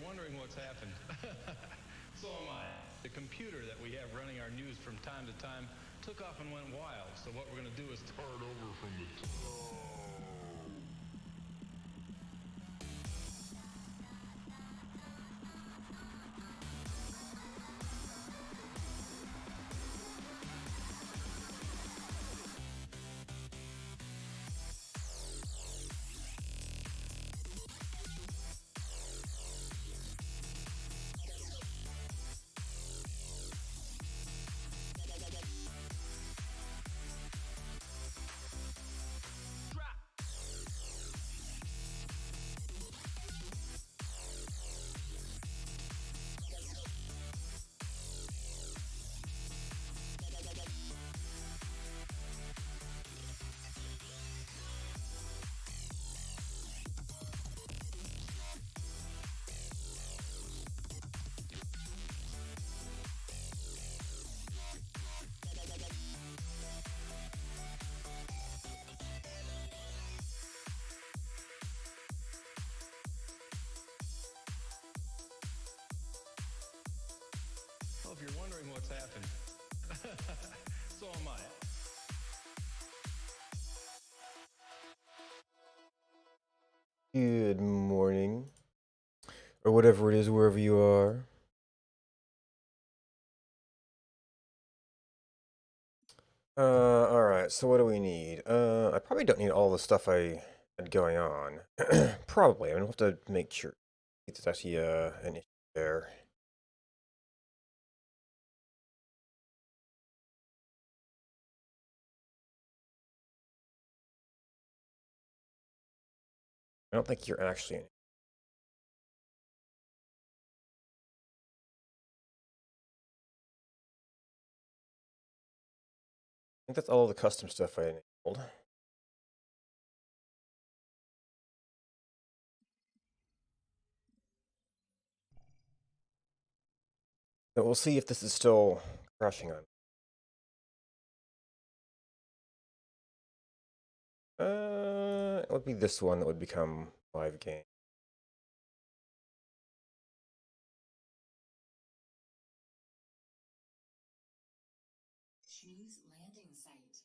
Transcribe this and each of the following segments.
wondering what's happened, so am I. The computer that we have running our news from time to time took off and went wild. So what we're going to do is start over from the top. Well, if you're wondering what's happened, so am I. Good morning, or whatever it is, wherever you are. Alright, so what do we need? I probably don't need all the stuff I had going on. Probably, I'm gonna have to make sure there's actually, an issue there. I don't think you're actually in. I think that's all the custom stuff I enabled. But we'll see if this is still crashing on. It would be this one that would become live game. Choose landing site.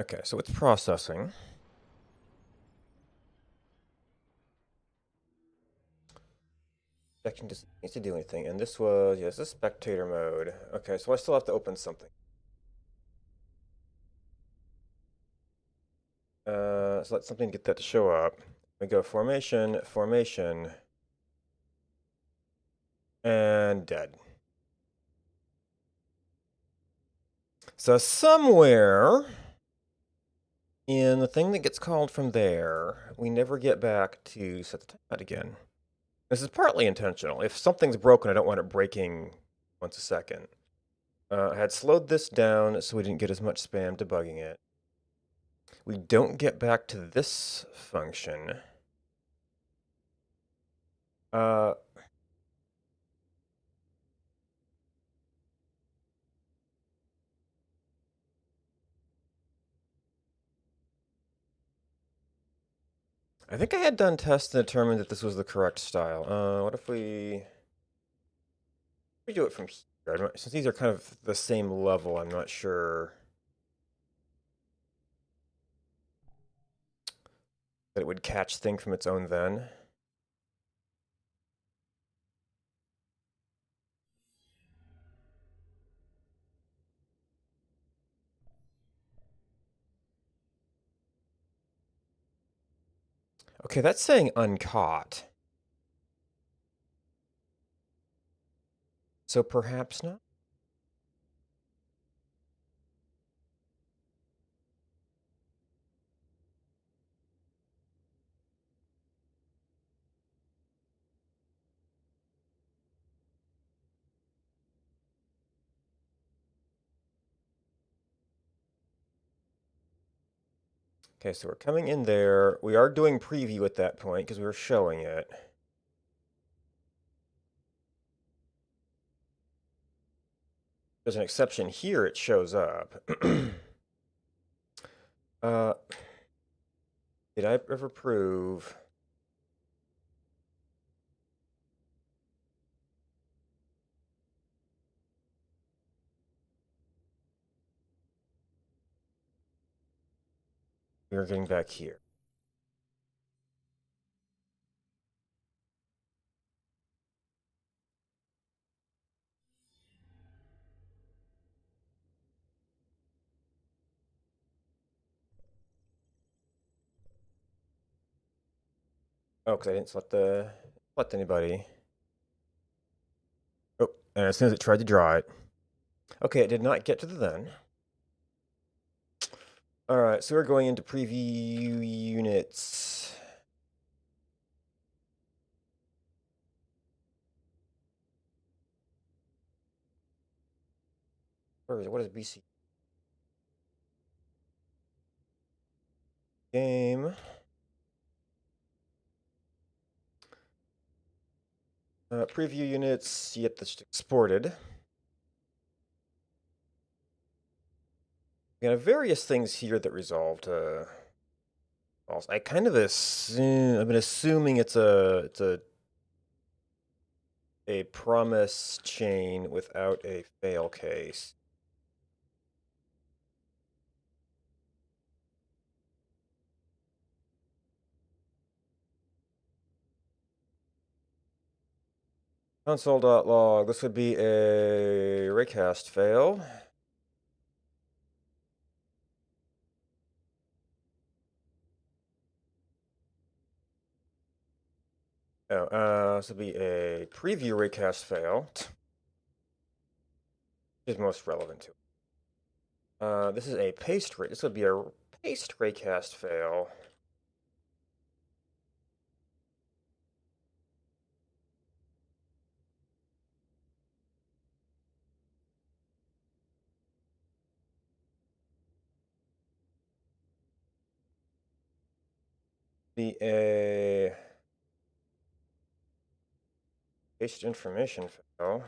Okay, so it's processing. Section just needs to do anything, and this was, yes, this is spectator mode. Okay, so I still have to open something. So let something get that to show up. We go formation, formation, and dead. So somewhere in the thing that gets called from there, we never get back to set the timeout again. This is partly intentional. If something's broken, I don't want it breaking once a second. I had slowed this down so we didn't get as much spam debugging it. We don't get back to this function. Uh, I think I had done tests and determined that this was the correct style. What if we do it from here? Since these are kind of the same level, I'm not sure that it would catch thing from its own then. Okay, that's saying uncaught. So perhaps not? Okay, so we're coming in there. We are doing preview at that point because we were showing it. there's an exception here, it shows up. Did I ever prove? We're getting back here. Oh, because I didn't select anybody. Oh, and as soon as it tried to draw it. Okay, it did not get to the then. Alright, so we're going into preview units. What is BC? Game. Preview units, yep, that's just exported. We have various things here that resolve to false. I kind of assume, I've been assuming it's a promise chain without a fail case. Console.log, this would be a raycast fail. Oh, this would be a preview raycast fail. Which is most relevant to it. This is a paste ray. This would be a paste raycast fail. Be a paste information fail.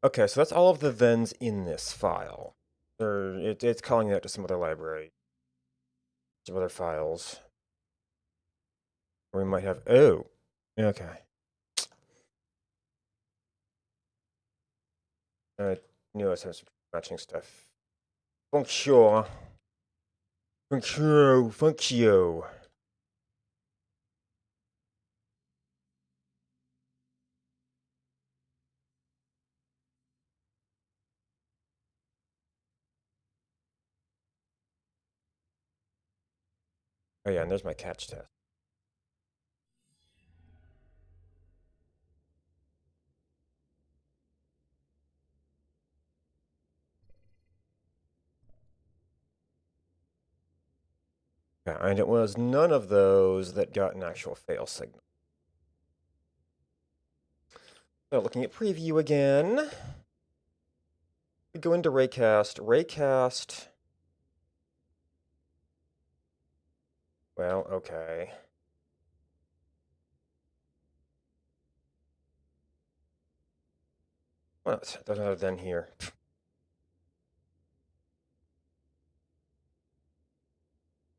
Okay, so that's all of the thens in this file. It's calling out to some other library, some other files. Or we might have, oh, okay. Knew I had some matching stuff. Function. Functio. Oh yeah, and there's my catch test. Yeah, and it was none of those that got an actual fail signal. So looking at preview again. We go into raycast. Raycast. Well, okay. Well, there's another then here.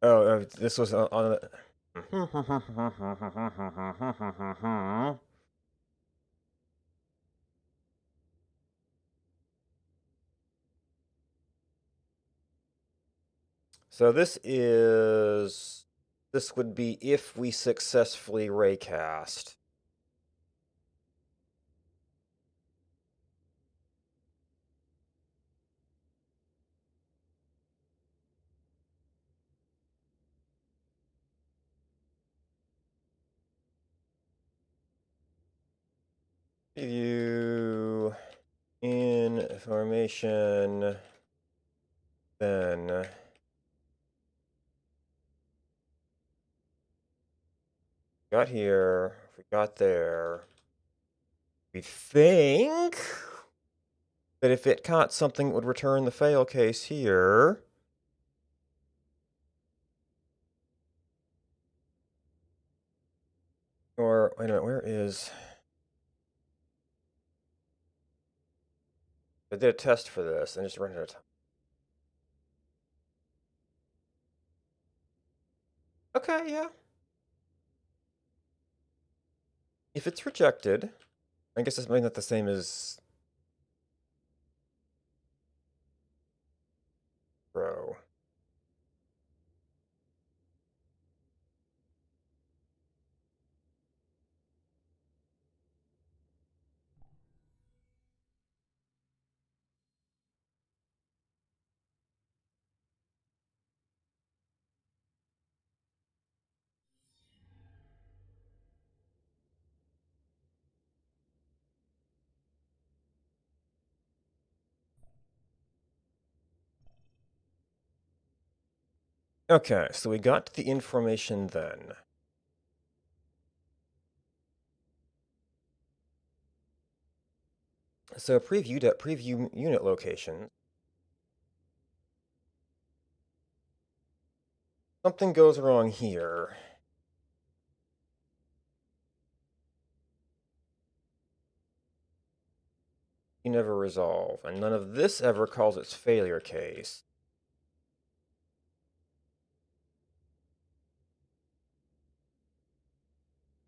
Oh, this was on So this would be if we successfully raycast. View information then. got here, we got there. We think that if it caught something, it would return the fail case here. Or, wait a minute, where is... I did a test for this and just ran out of time. Okay, yeah. If it's rejected, I guess it's maybe not the same as row. Okay, so we got the information then. So preview unit location. Something goes wrong here. You never resolve, and none of this ever calls its failure case.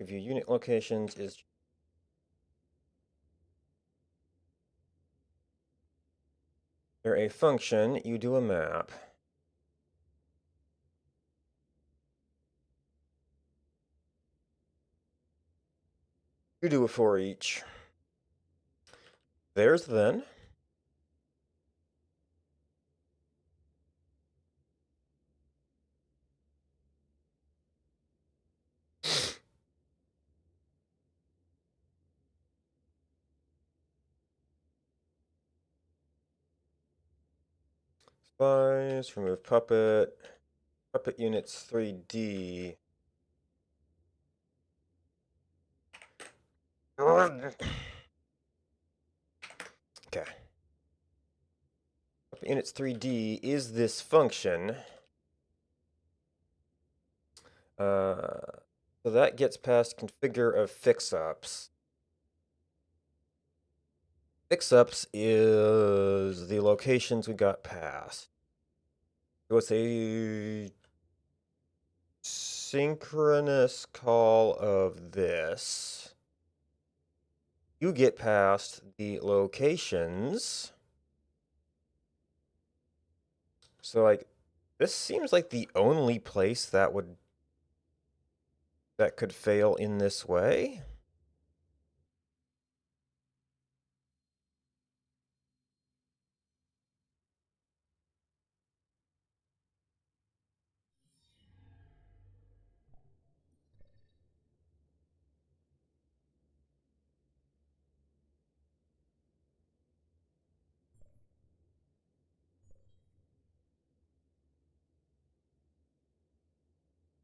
Preview unit locations is... They're a function, you do a map. You do a for each. There's then. Spice, remove puppet. Puppet units 3D. Okay. Puppet units 3D is this function. So that gets past configure of fix-ups. Fix-ups is the locations we got past. So it's a synchronous call of this. You get past the locations. So like this seems like the only place that could fail in this way.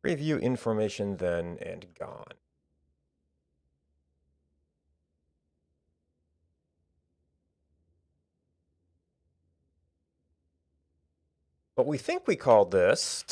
Preview information then and gone. But we think we called this.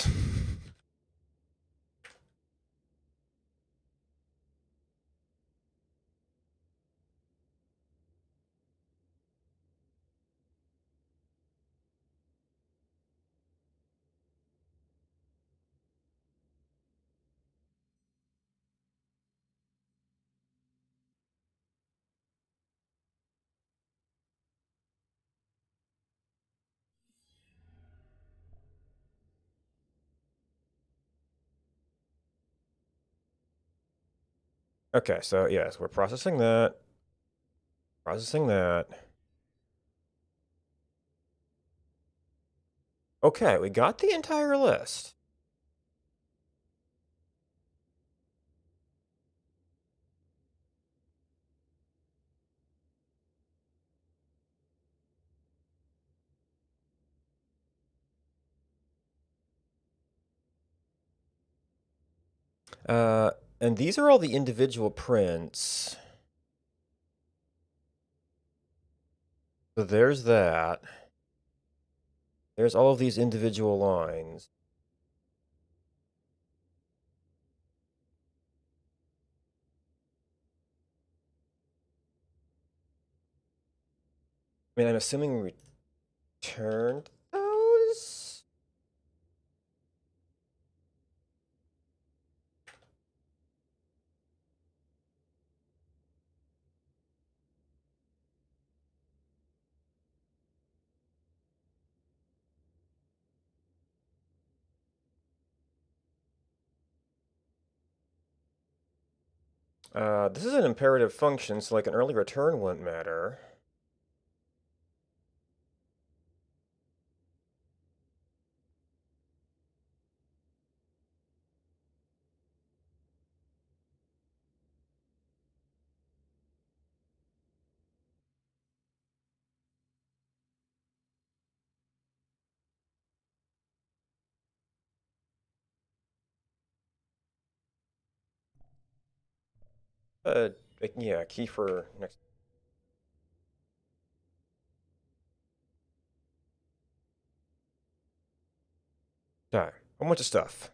Okay, so yes, we're processing that. Processing that. Okay, we got the entire list. And these are all the individual prints. So there's that. There's all of these individual lines. I mean, I'm assuming we returned those? This is an imperative function, so like an early return wouldn't matter. Uh, yeah, key for next. Okay, a bunch of stuff.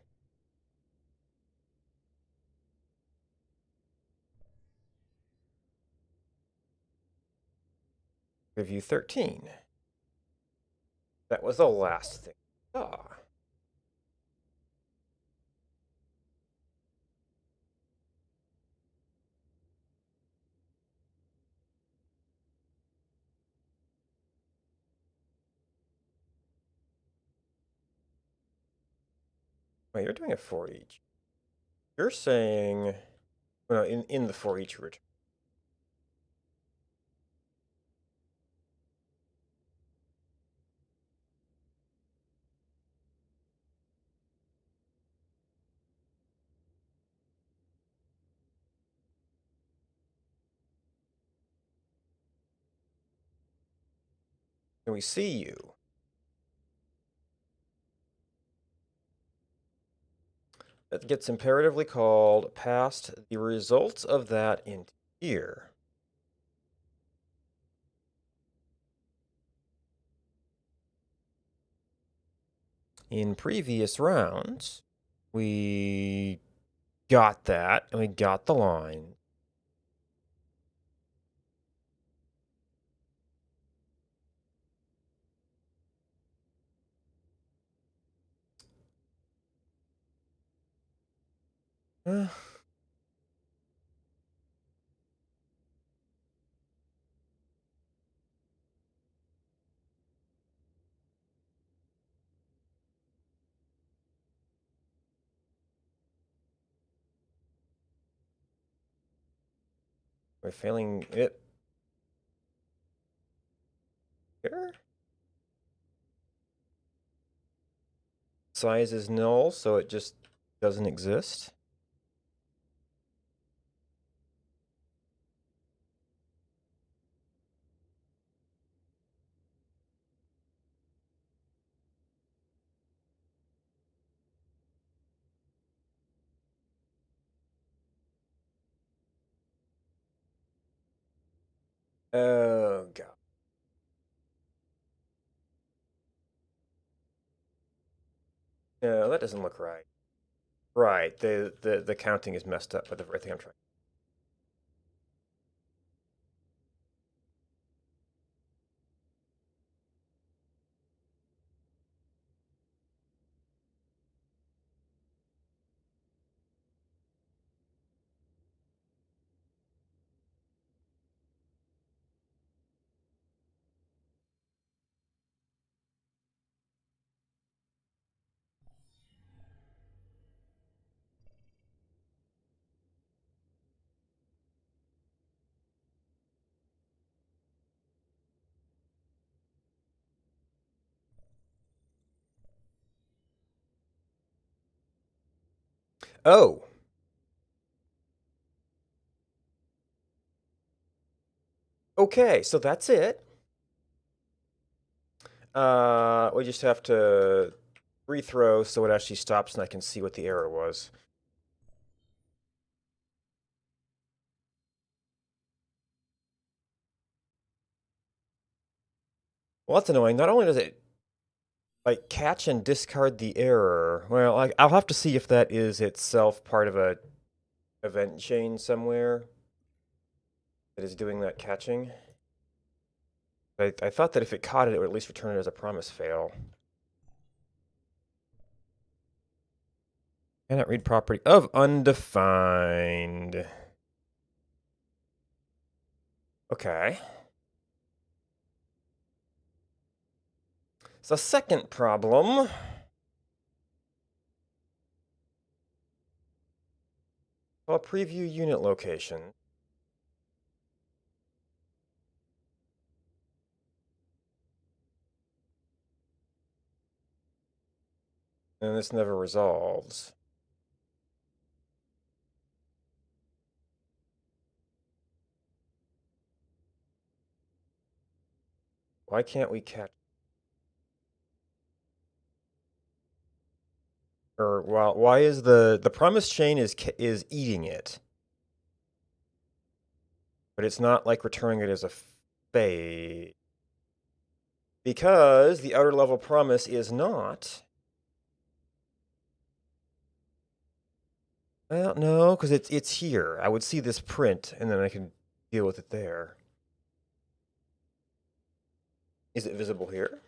Review 13. That was the last thing. Ah. Wait, you're doing it for each. You're saying, well, in the for each return. Can we see you? That gets imperatively called past the results of that into here. In previous rounds, we got that, and we got the line. Uh, we're failing it here. Size is null, so it just doesn't exist. Oh, God. No, that doesn't look right. Right, the counting is messed up by the very thing I'm trying. Oh, okay, so that's it. We just have to rethrow so it actually stops and I can see what the error was. Well, that's annoying. Not only does it like catch and discard the error. Well, I'll have to see if that is itself part of a event chain somewhere that is doing that catching. I thought that if it caught it, it would at least return it as a promise fail. Cannot read property of undefined. Okay. So second problem. Well, preview unit location. And this never resolves. Why can't we catch? Or why is the promise chain is eating it, but it's not like returning it as a fade because the outer level promise is not. Well, no, because it's here. I would see this print, and then I can deal with it there. Is it visible here?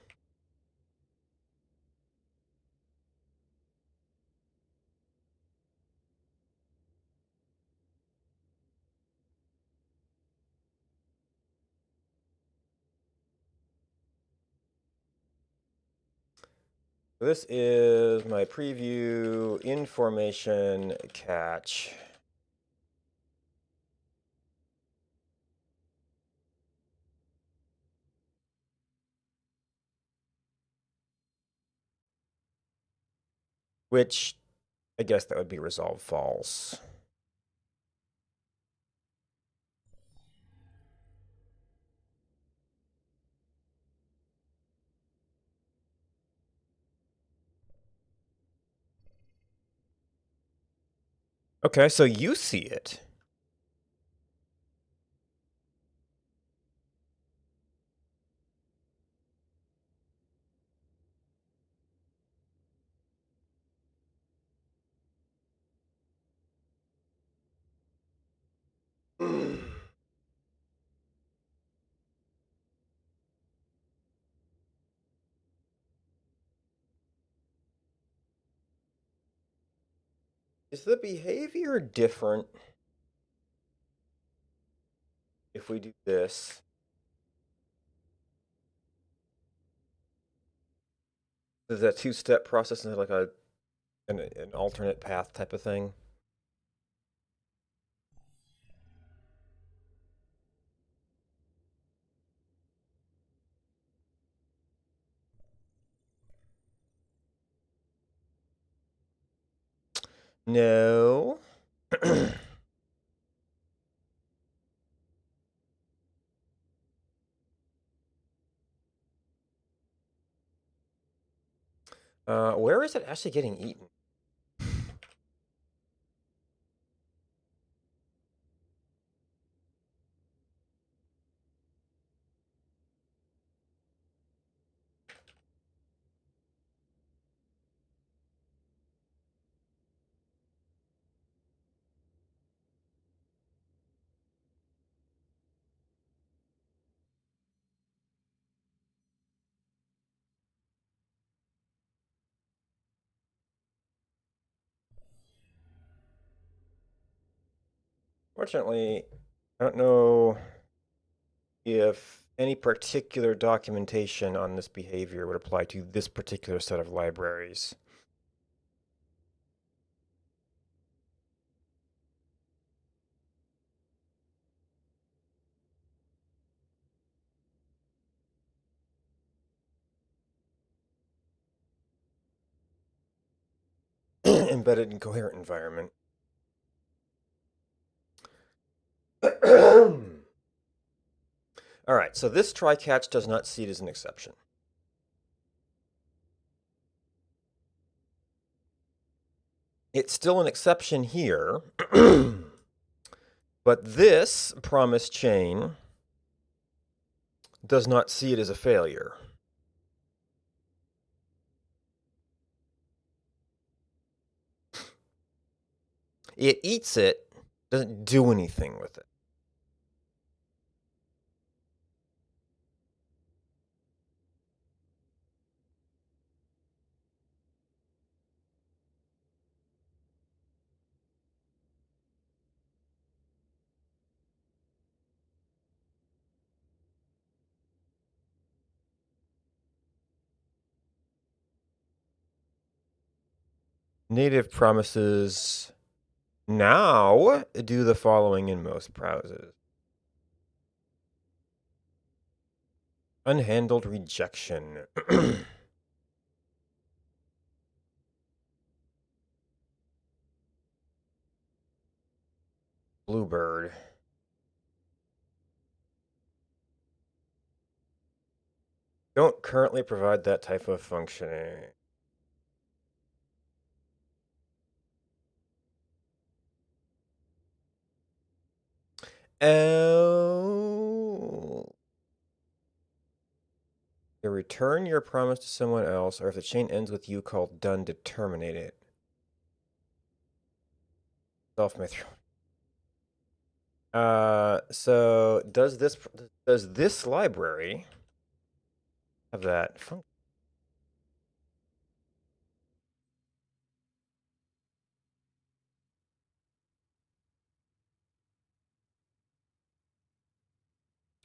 This is my preview information catch. Which, I guess that would be resolve false. Okay, so you see it. Is the behavior different if we do this? Is that two-step process like an alternate path type of thing? No. Where is it actually getting eaten? Fortunately, I don't know if any particular documentation on this behavior would apply to this particular set of libraries. Embedded in coherent environment. All right, so this try catch does not see it as an exception. It's still an exception here, but this promise chain does not see it as a failure. It eats it, doesn't do anything with it. Native promises now do the following in most browsers. Unhandled rejection. Bluebird. Don't currently provide that type of functioning. Oh. You return your promise to someone else, or if the chain ends with you called done to terminate it. Self may throw. So does this library have that function?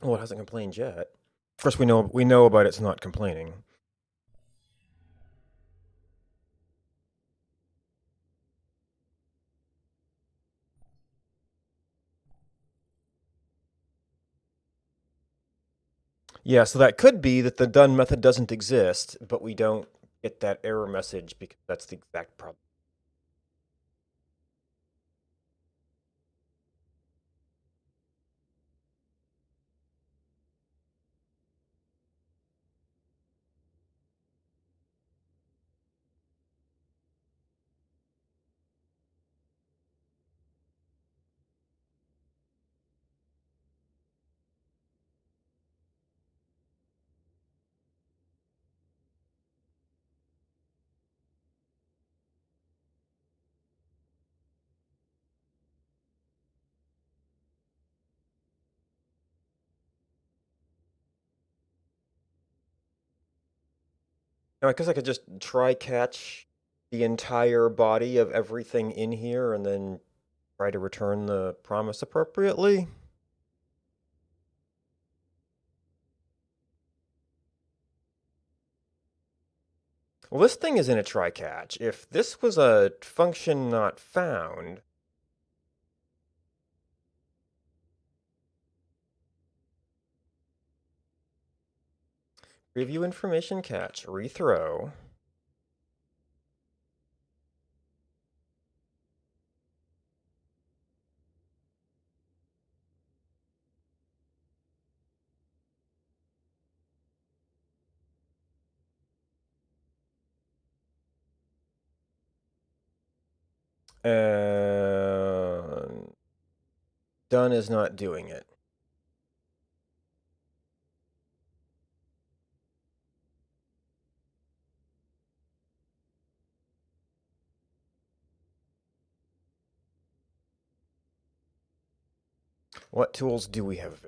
Well, it hasn't complained yet. Of course, we know about it's not complaining. Yeah, so that could be that the done method doesn't exist, but we don't get that error message because that's the exact problem. Now, I guess I could just try catch the entire body of everything in here and then try to return the promise appropriately. Well, this thing is in a try catch. If this was a function not found, preview information catch, rethrow. And done is not doing it. What tools do we have?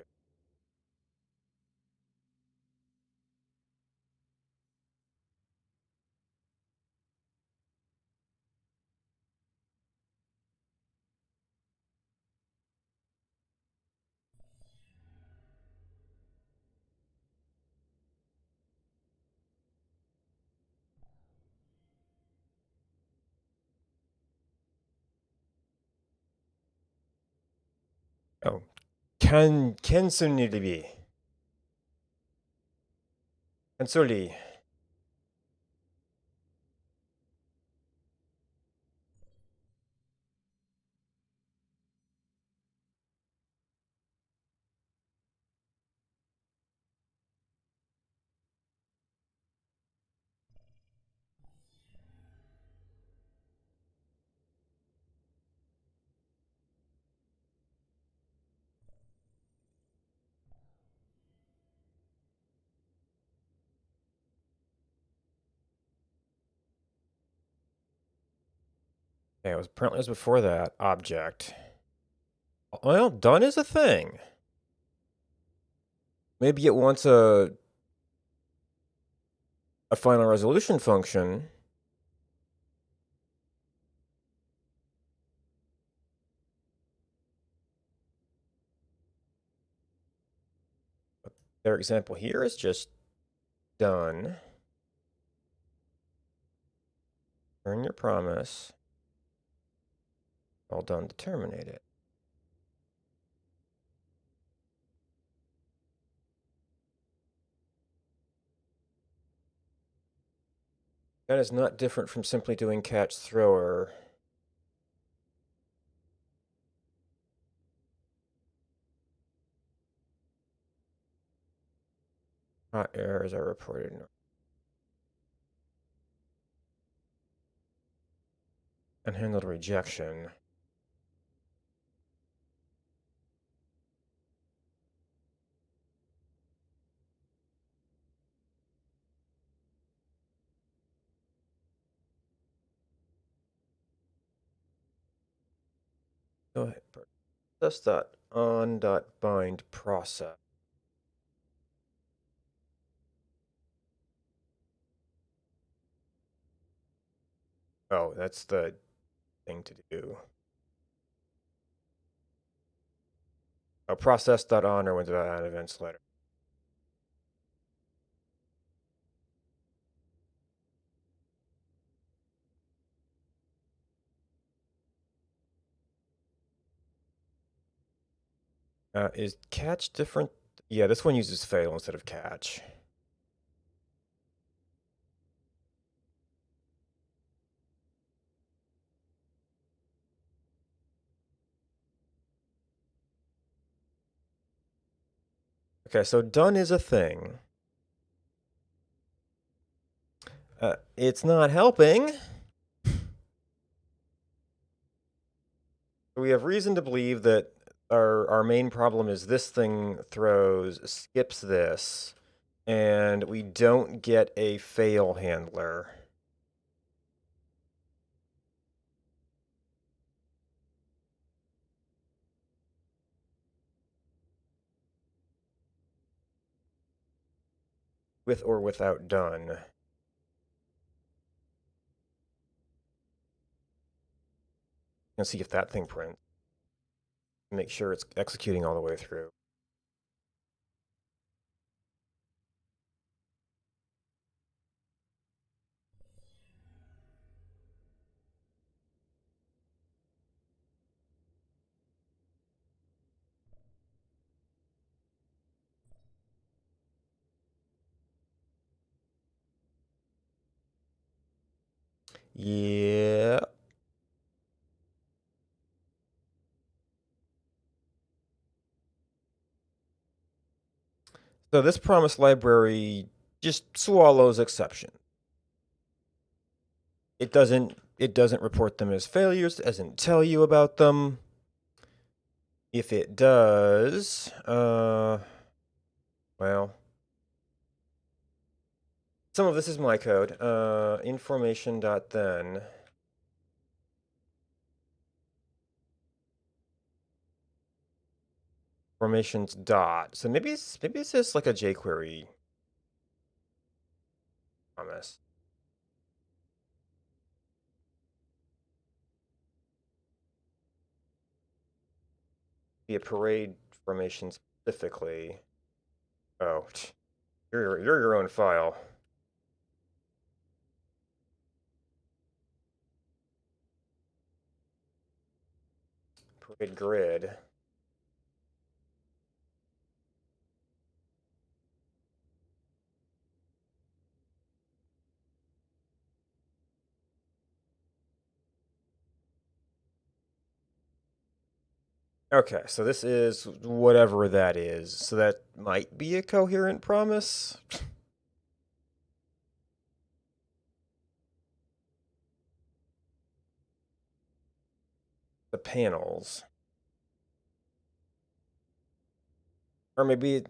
Oh, Kensunibi. Kensuli. Okay, apparently it was before that. Object. Well, done is a thing. Maybe it wants a final resolution function. Their example here is just done. Earn your promise. All done to terminate it. That is not different from simply doing catch thrower. Hot errors are reported. Unhandled rejection. Go ahead. Process.on.bind process. Oh, that's the thing to do. Oh, process.on or when.add events later. Is catch different? Yeah, this one uses fail instead of catch. Okay, so done is a thing. It's not helping. We have reason to believe that our main problem is this thing skips this, and we don't get a fail handler. With or without done. And see if that thing prints. Make sure it's executing all the way through. Yeah. So this promise library just swallows exception. It doesn't report them as failures, it doesn't tell you about them. If it does, well, some of this is my code. Information.then. Formations dot. So maybe it's just like a jQuery promise. Be a parade formation specifically. Oh, you're your own file. Parade grid. Okay, so this is whatever that is. So that might be a coherent promise. The panels. Or maybe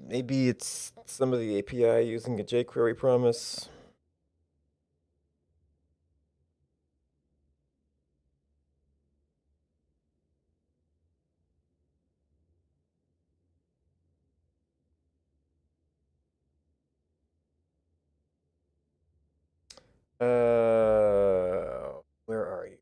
it's some of the API using a jQuery promise. Where are you?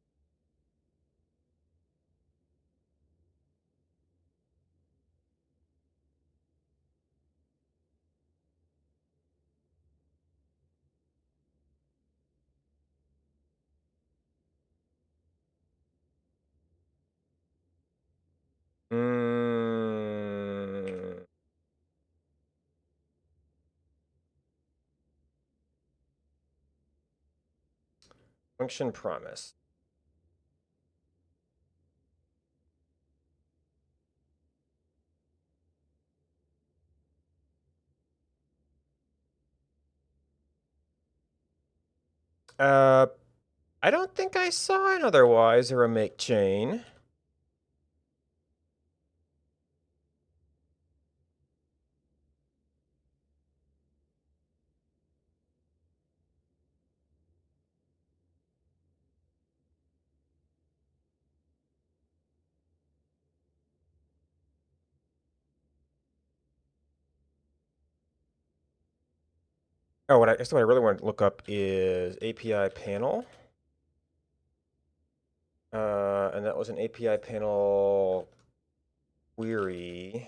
Mm, function promise. Uh, I don't think I saw an otherwise or a make chain. Oh, I guess what I really want to look up is API panel. And that was an API panel query.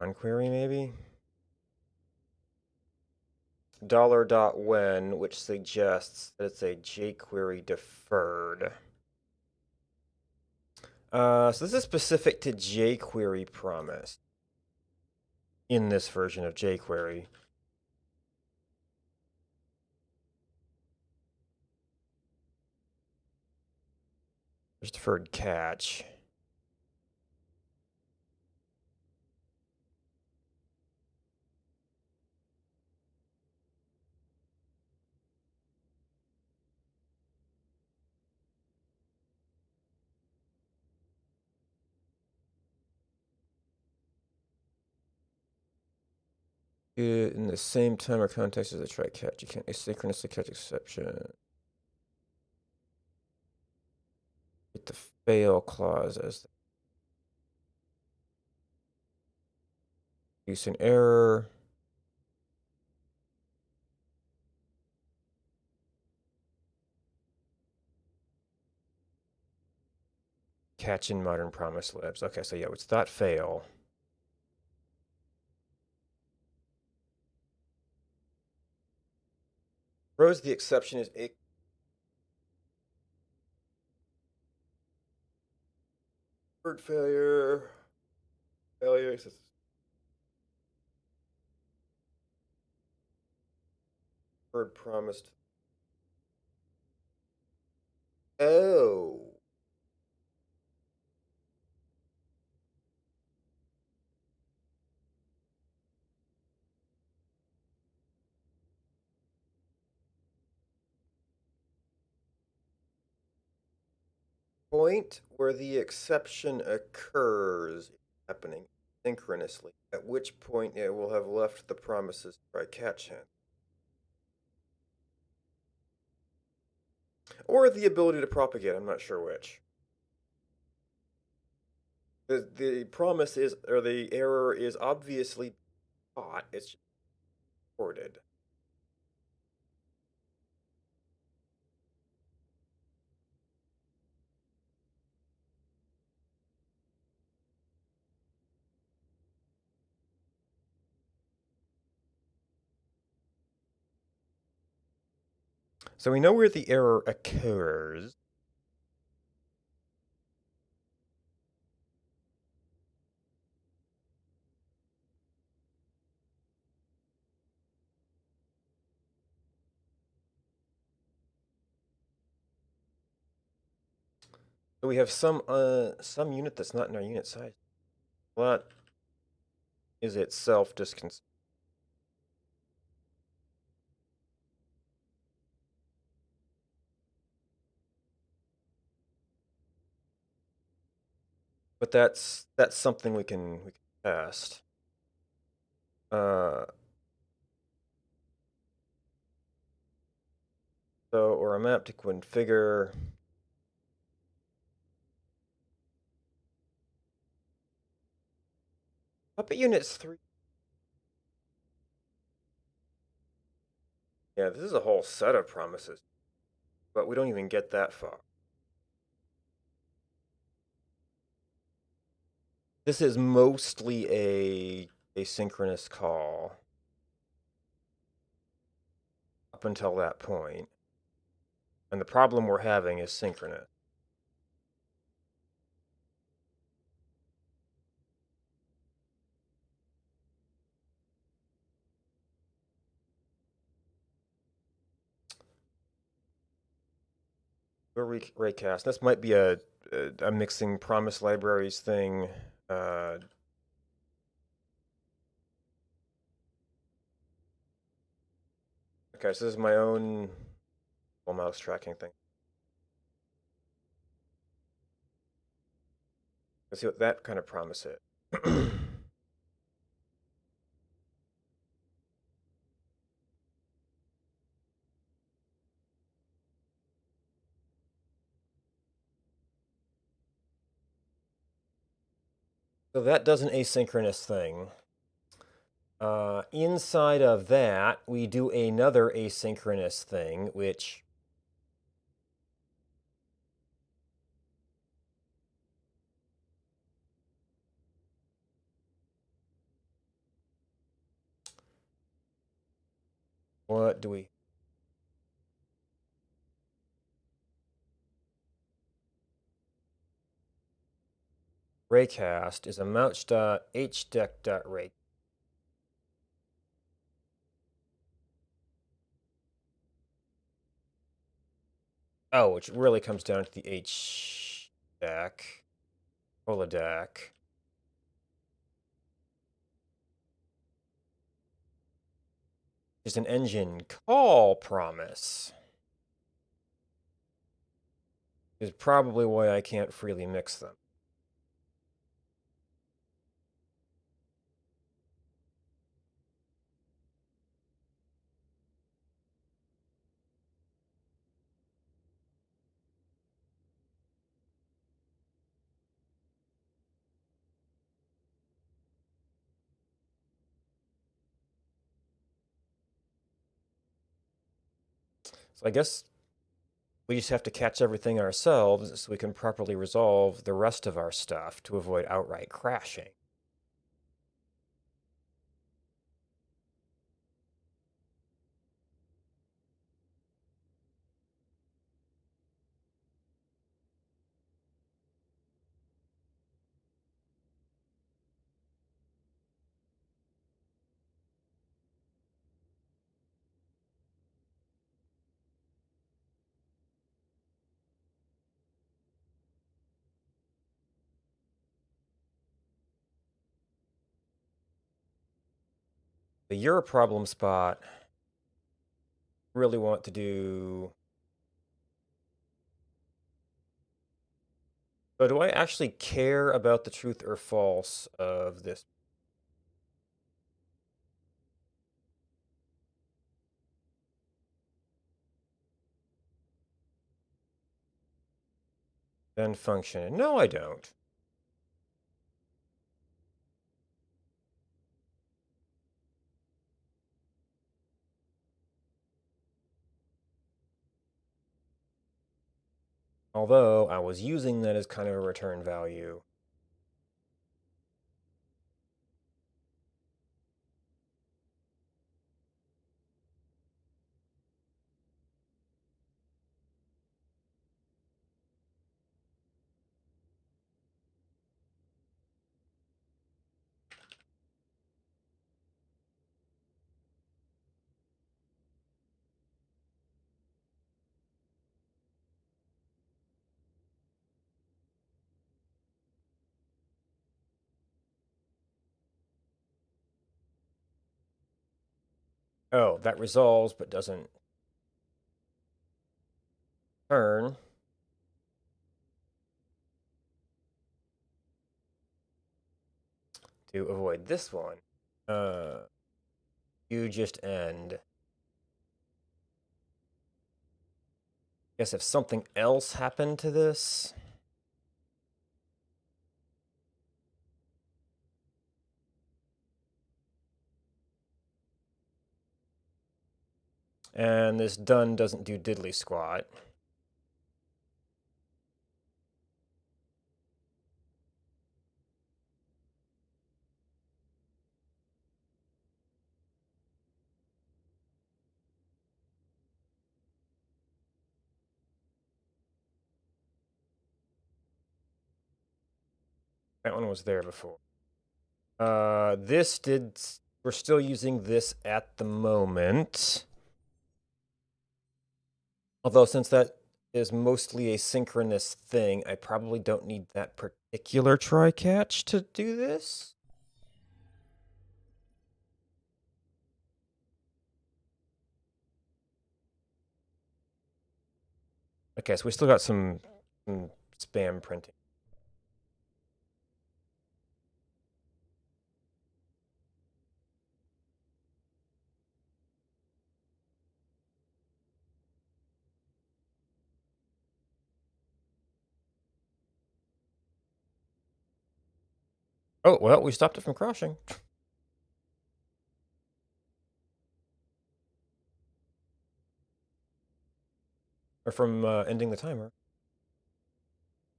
On query, maybe? $.when, which suggests that it's a jQuery deferred. So this is specific to jQuery promise in this version of jQuery. There's deferred catch. In the same time or context as a try catch, you can't asynchronously catch exception. Get the fail clause as use an error. Catch in modern promise libs. Okay, so yeah, it's that fail. Throws the exception is a word failure. Failure. Word promised. Oh. Point where the exception occurs happening synchronously, at which point it will have left the promises try catch hand. Or the ability to propagate, I'm not sure which. The promise is, or the error is obviously caught, it's just recorded. So we know where the error occurs. So we have some unit that's not in our unit size. That is itself disconcerting. But that's something we can test. So, or a map to configure. Puppet units 3. Yeah, this is a whole set of promises, but we don't even get that far. This is mostly a asynchronous call up until that point. And the problem we're having is synchronous. Raycast. This might be a mixing promise libraries thing. Okay, so this is my own mouse tracking thing. Let's see what that kind of promise is. So that does an asynchronous thing. Inside of that, we do another asynchronous thing, which what do we? Raycast is a mouch.hdeck.ray. Oh, which really comes down to the H deck, holodeck. Is an engine call promise. Is probably why I can't freely mix them. So I guess we just have to catch everything ourselves so we can properly resolve the rest of our stuff to avoid outright crashing. The your problem spot really want to do. So do I actually care about the truth or false of this? Then function? No, I don't. Although I was using that as kind of a return value. Oh, that resolves but doesn't turn. To avoid this one. You just end. Guess if something else happened to this. And this done doesn't do diddly squat. That one was there before. This did... We're still using this at the moment. Although since that is mostly a synchronous thing, I probably don't need that particular try-catch to do this. Okay, so we still got some spam printing. Oh, well, we stopped it from crashing. Or from ending the timer.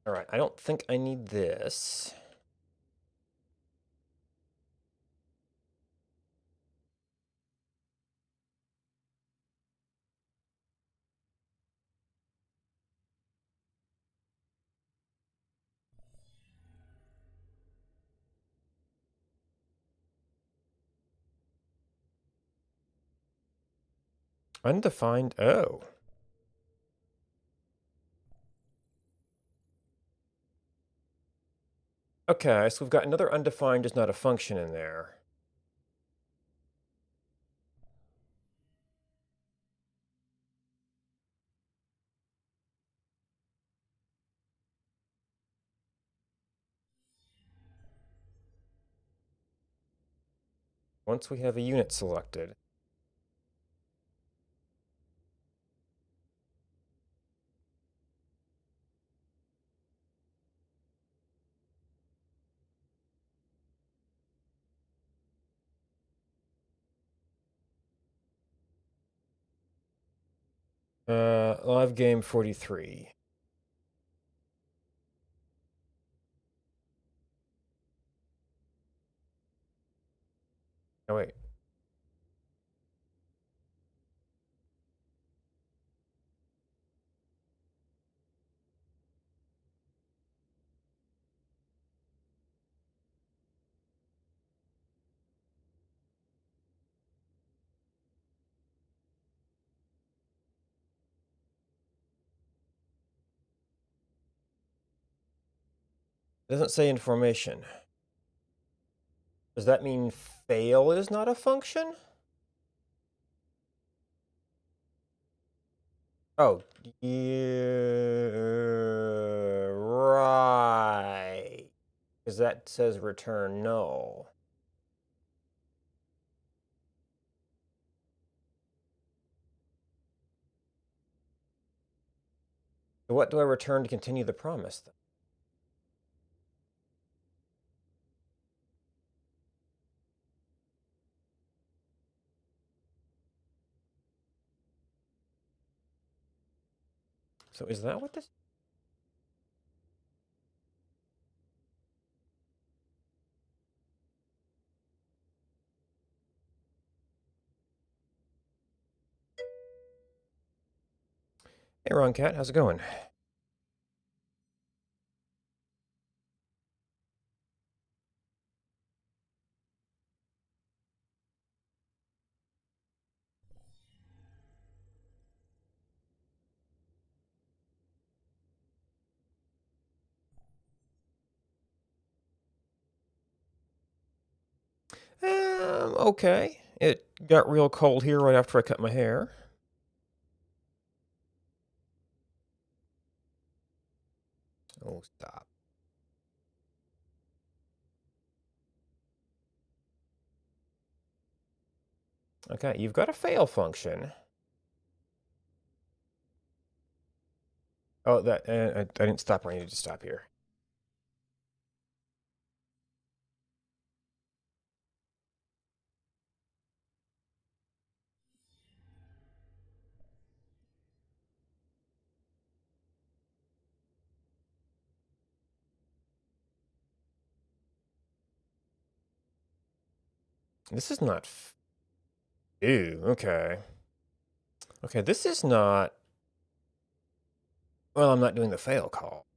All right, I don't think I need this. Undefined. Oh. Okay, so we've got another undefined is not a function in there. Once we have a unit selected. Live game 43. Oh, wait. It doesn't say information. Does that mean fail is not a function? Oh, yeah, right. Because that says return null. So what do I return to continue the promise then? So is that what this? Hey, Ron Cat, how's it going? Okay. It got real cold here right after I cut my hair. Oh, stop. Okay, you've got a fail function. Oh, that I didn't stop where I needed to stop here. This is not. Ew, okay. Okay, this is not. Well, I'm not doing the fail call.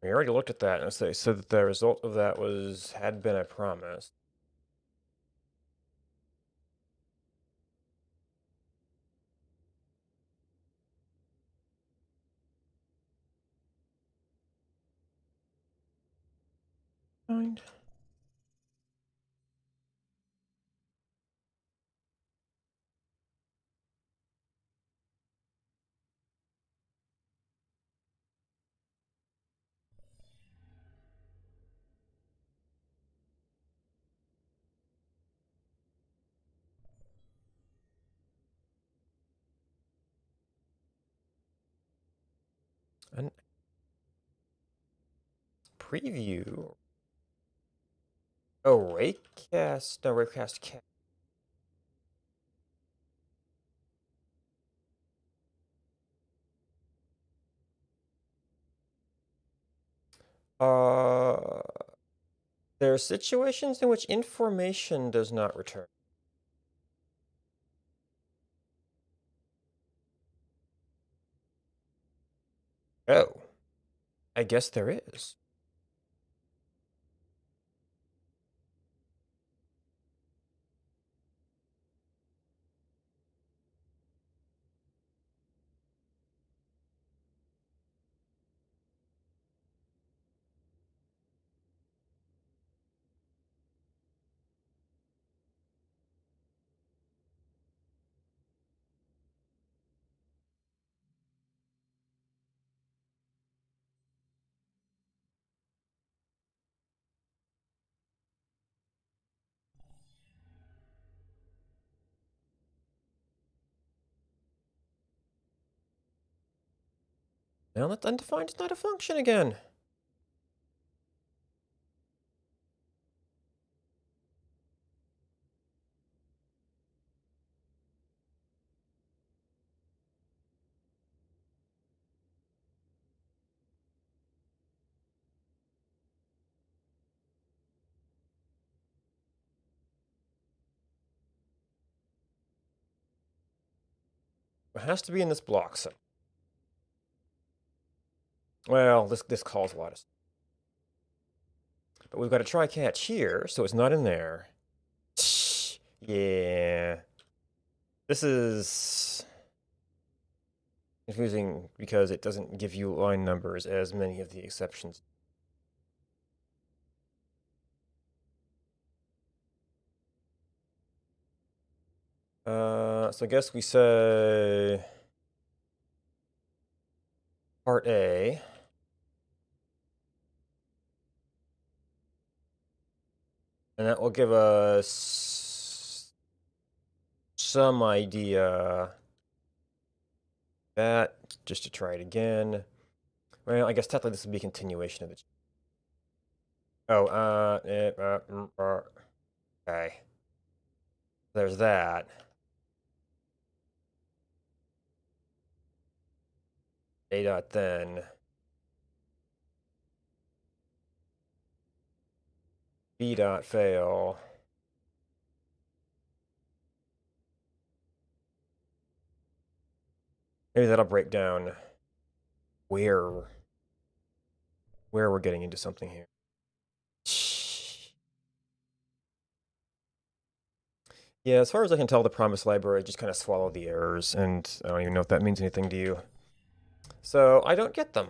We already looked at that, and they said that the result of that had been a promise. Find. An preview. Oh, Raycast. No, Raycast cat. Uh, there are situations in which information does not return. Oh, I guess there is. Now that undefined is not a function again. It has to be in this block. So, well, this calls a lot of. But we've got a try catch here, so it's not in there. Yeah. This is confusing because it doesn't give you line numbers as many of the exceptions. So I guess we say part A. And that will give us some idea. That, just to try it again. Well, I guess technically this would be a continuation of the. Oh, okay. There's that. A dot then. B dot fail. Maybe that'll break down where we're getting into something here. Yeah, as far as I can tell, the promise library just kind of swallowed the errors, and I don't even know if that means anything to you. So I don't get them.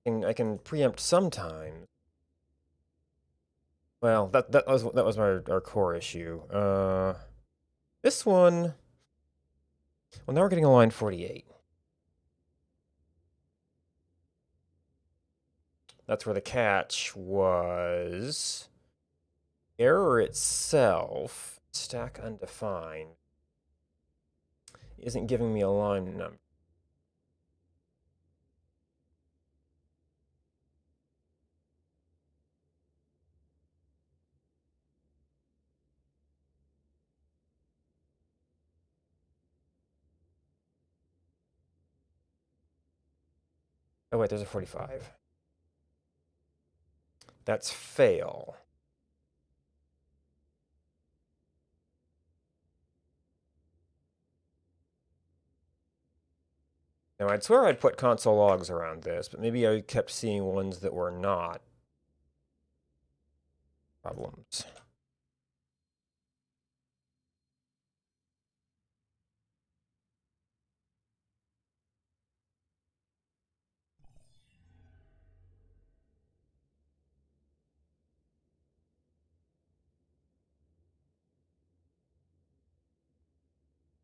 I can preempt sometimes. Well, that was our core issue. This one. Well, now we're getting a line 48. That's where the catch was. Error itself, stack undefined, isn't giving me a line number. Oh, wait, there's a 45. That's fail. Now, I'd swear I'd put console logs around this, but maybe I kept seeing ones that were not problems.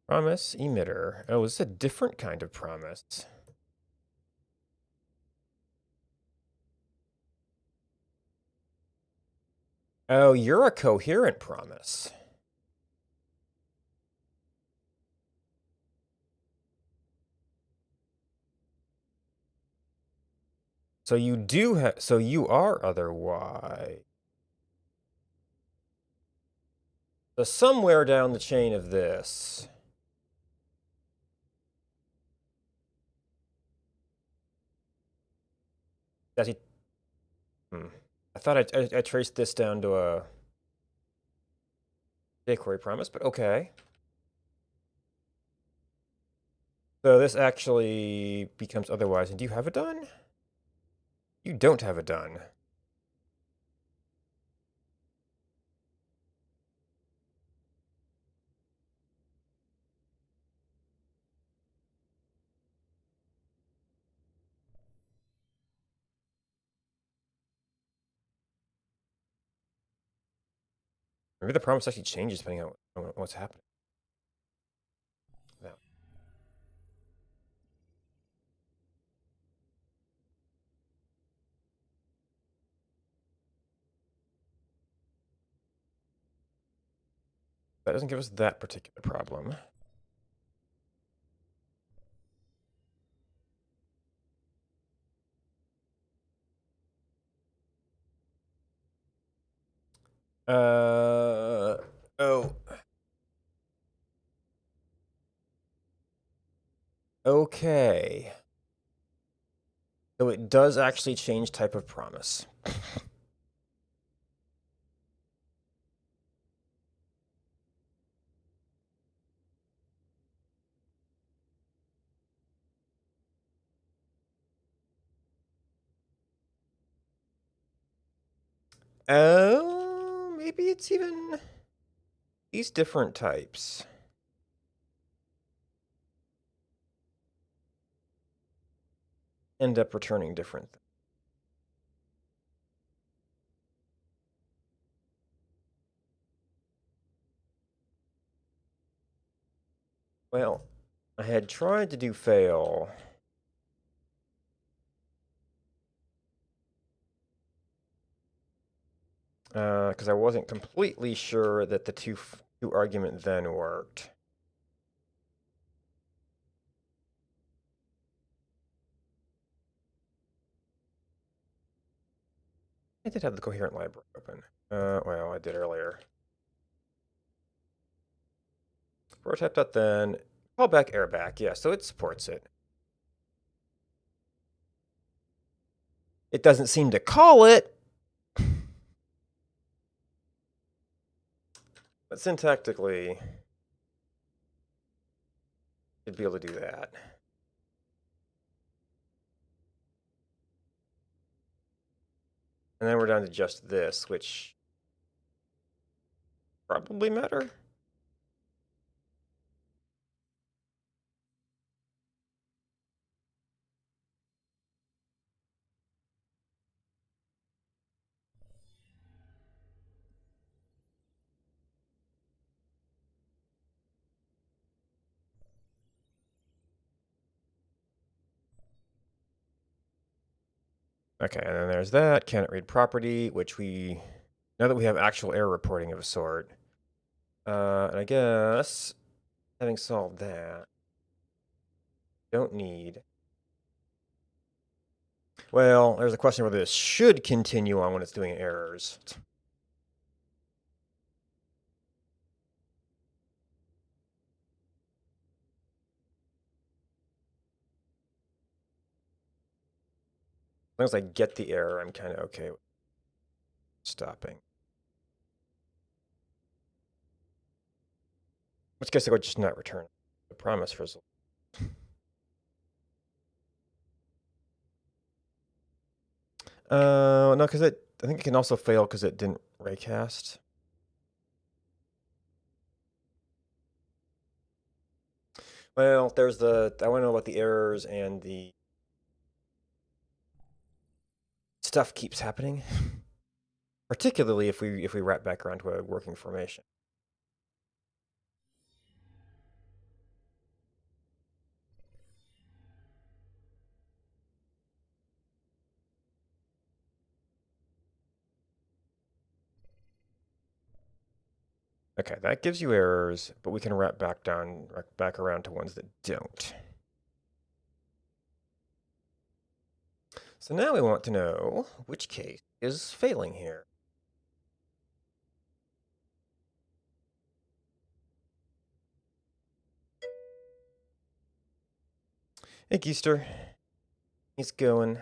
Promise emitter. Oh, is this a different kind of promise? Oh, you're a coherent promise. So you do have, so you are otherwise. So somewhere down the chain of this. Does he? I thought I traced this down to a jQuery promise, but okay. So this actually becomes otherwise. And do you have it done? You don't have it done. Maybe the promise actually changes depending on what's happening. No. That doesn't give us that particular problem. Oh. Okay. So it does actually change type of promise. Oh, maybe it's even these different types end up returning different things. Well, I had tried to do fail. Because I wasn't completely sure that the two argument then worked. I did have the coherent library open. Well, I did earlier. Prototype.then, callback airback. Yeah, so it supports it. It doesn't seem to call it. But syntactically, it'd be able to do that. And then we're down to just this, which probably matter. Okay, and then there's that. Cannot read property, which we, now that we have actual error reporting of a sort. And I guess, having solved that, don't need. Well, there's a question whether this should continue on when it's doing errors. long as I get the error, I'm kind of okay with stopping. In which case I would just not return the promise result. No, because I think it can also fail because it didn't raycast. Well, there's the, I want to know about the errors and the stuff keeps happening. Particularly if we wrap back around to a working formation. Okay, that gives you errors, but we can wrap back around to ones that don't. So now we want to know which case is failing here. Hey, Keister. He's going.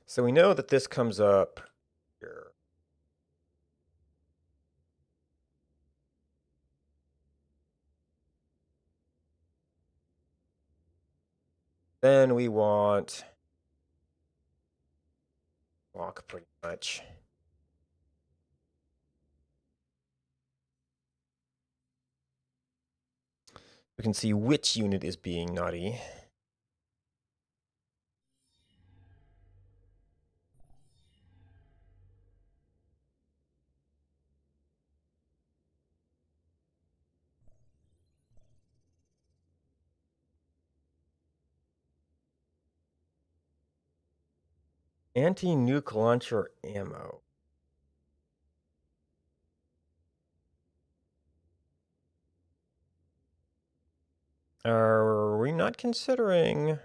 So we know that this comes up here. Then we want walk pretty much. We can see which unit is being naughty. Anti-nuke launcher ammo. Are we not considering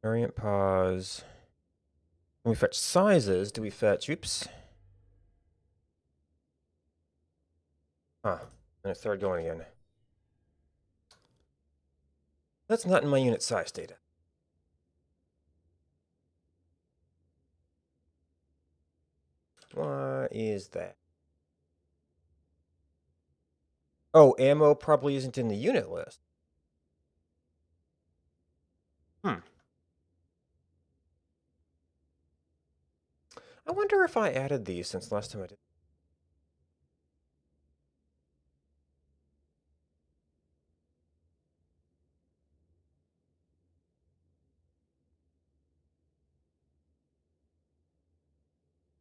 variant pause? When we fetch sizes, do we fetch, oops. Huh, and it started going again. That's not in my unit size data. What is that? Oh, ammo probably isn't in the unit list. I wonder if I added these since last time I did.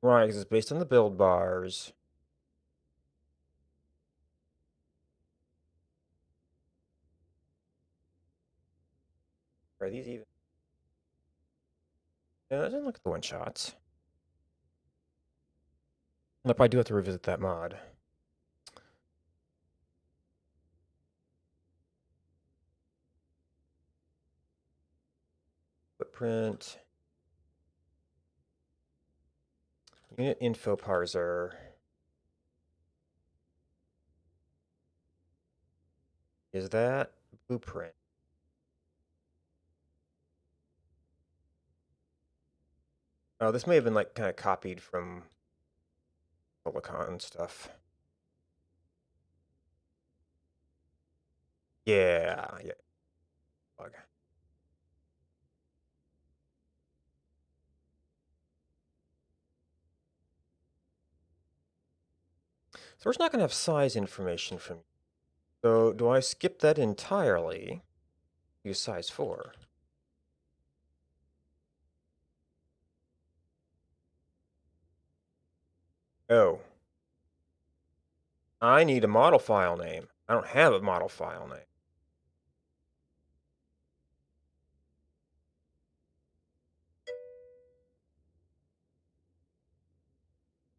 Right, because it's based on the build bars. Are these even? No, it doesn't look at the one-shots. Nope, I do have to revisit that mod. Footprint. Unit info parser. Is that blueprint? Oh, this may have been like kind of copied from Silicon stuff. Yeah. Bug. So we're just not going to have size information from you. So do I skip that entirely? Use size 4. Oh. I need a model file name. I don't have a model file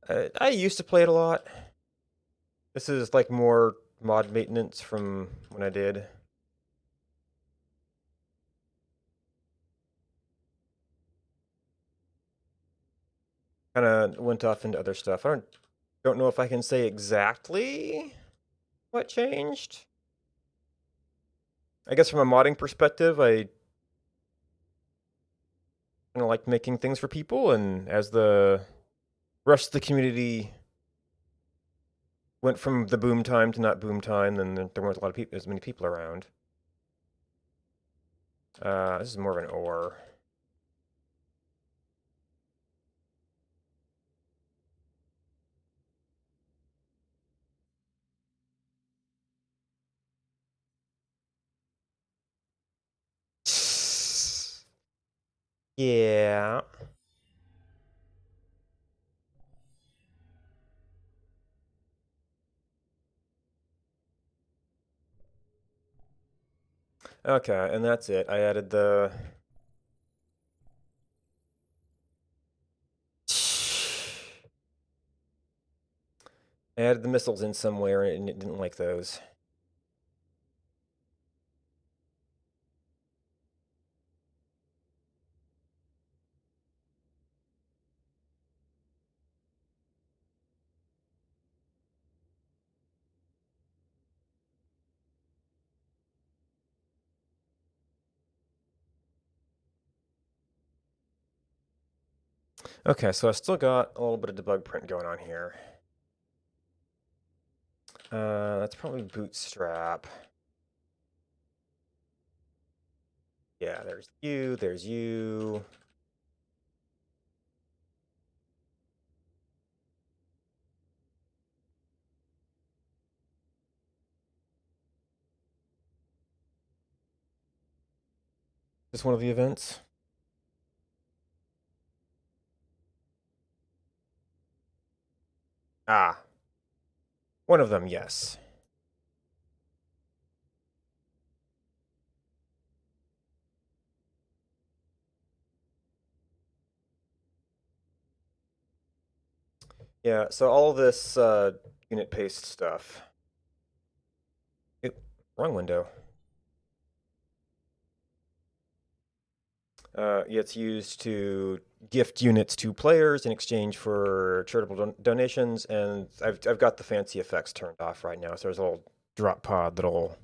name. I used to play it a lot. This is like more mod maintenance from when I did. Kind of went off into other stuff. I don't know if I can say exactly what changed. I guess from a modding perspective, I kind of like making things for people, and as the rest of the community went from the boom time to not boom time, then there weren't a lot of people, as many people around. This is more of an ore. Yeah. Okay, and that's it. I added the... I added the missiles in somewhere, and it didn't like those. Okay, so I still got a little bit of debug print going on here. That's probably bootstrap. Yeah, there's you, there's you. Just one of the events. Ah, one of them, yes. Yeah, so all this unit paste stuff. Oop, wrong window. Yeah, it's used to gift units to players in exchange for charitable donations, and I've got the fancy effects turned off right now. So there's a little drop pod that'll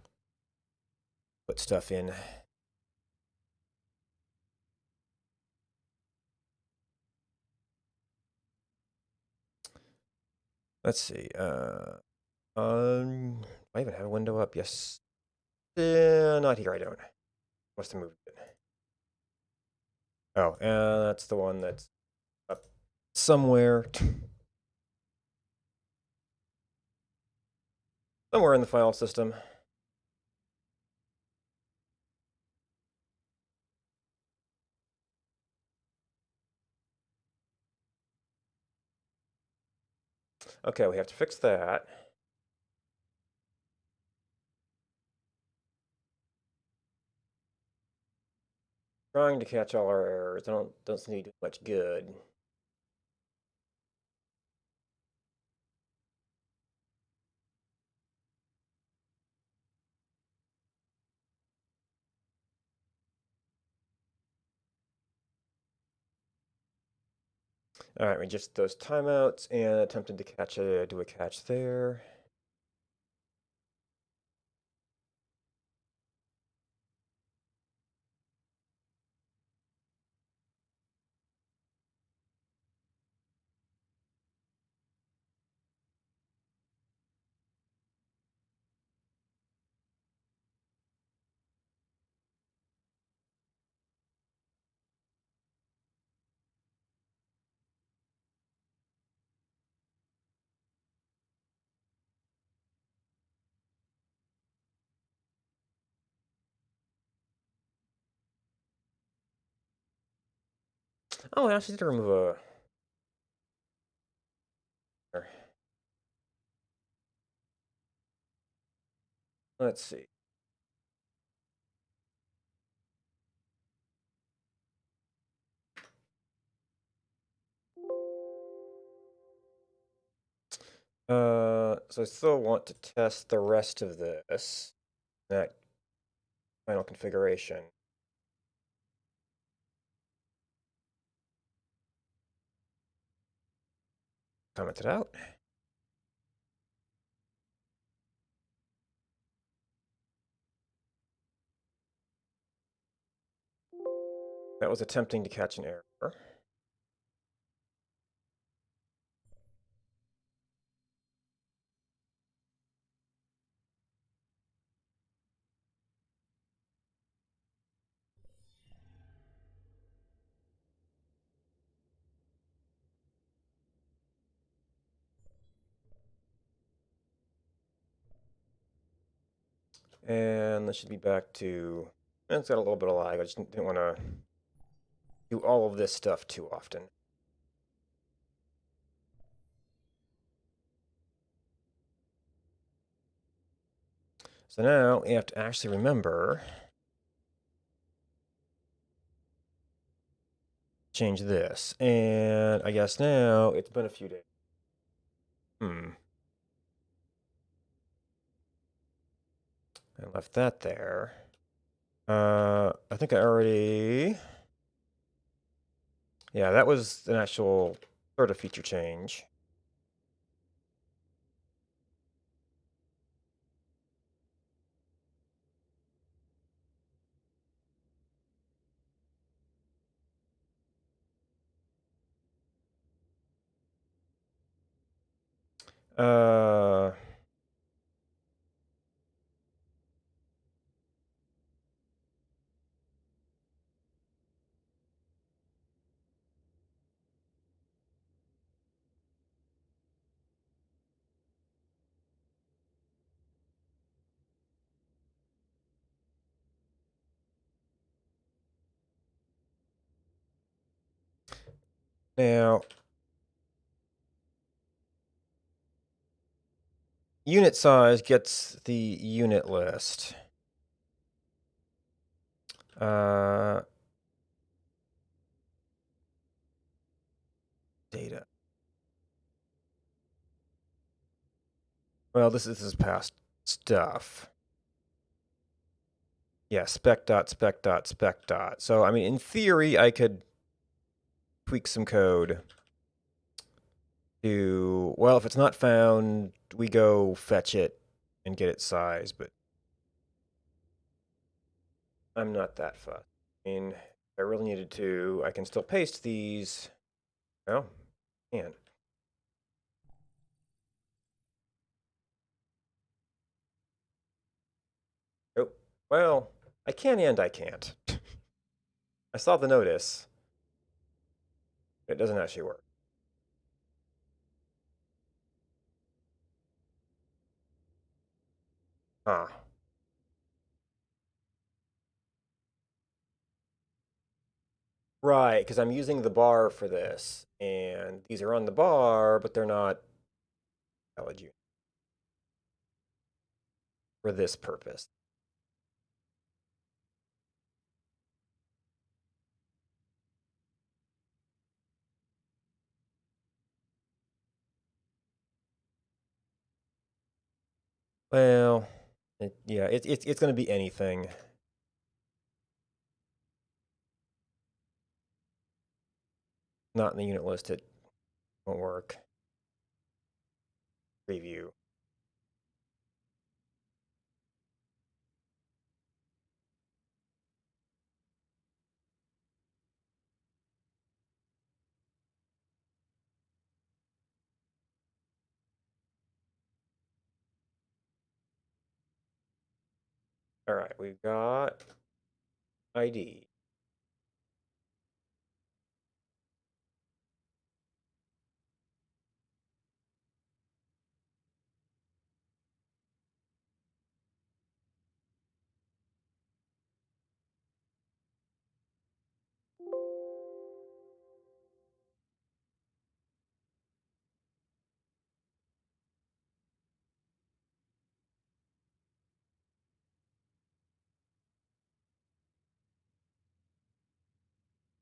put stuff in. Let's see. I even have a window up. Yes. Not here. I don't. Must have moved it. Oh, that's the one that's up somewhere. Somewhere in the file system. Okay, we have to fix that. Trying to catch all our errors. Don't seem to do much good. All right, we just those timeouts and attempted to do a catch there. Oh, I actually did remove a. Let's see. So I still want to test the rest of this. That final configuration. Comment it out. That was attempting to catch an error. And this should be back to, it's got a little bit of lag. I just didn't want to do all of this stuff too often. So now we have to actually remember, change this. And I guess now it's been a few days. I left that there. I think I already, yeah, that was an actual sort of feature change. Uh, Now, unit size gets the unit list. Data. Well, this is past stuff. Yeah, spec dot, spec dot, spec dot. So, I mean, in theory, I could tweak some code to, well, if it's not found, we go fetch it and get its size, but I'm not that fussed. I mean, if I really needed to, I can still paste these. Well, can. Oh, well, I can and I can't. I saw the notice. It doesn't actually work. Huh. Right, because I'm using the bar for this, and these are on the bar, but they're not valid units for this purpose. Well, yeah, it's going to be anything. Not in the unit list, it won't work. Preview. All right, we've got ID.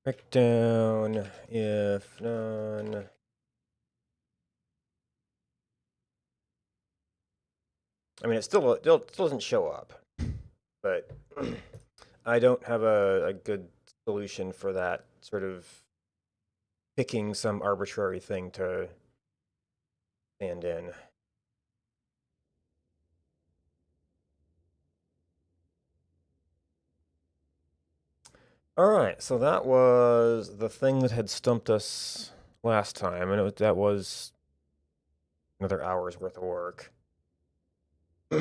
Breakdown if none. I mean, it still doesn't show up, but I don't have a good solution for that sort of picking some arbitrary thing to stand in. All right, so that was the thing that had stumped us last time, and that was another hour's worth of work. All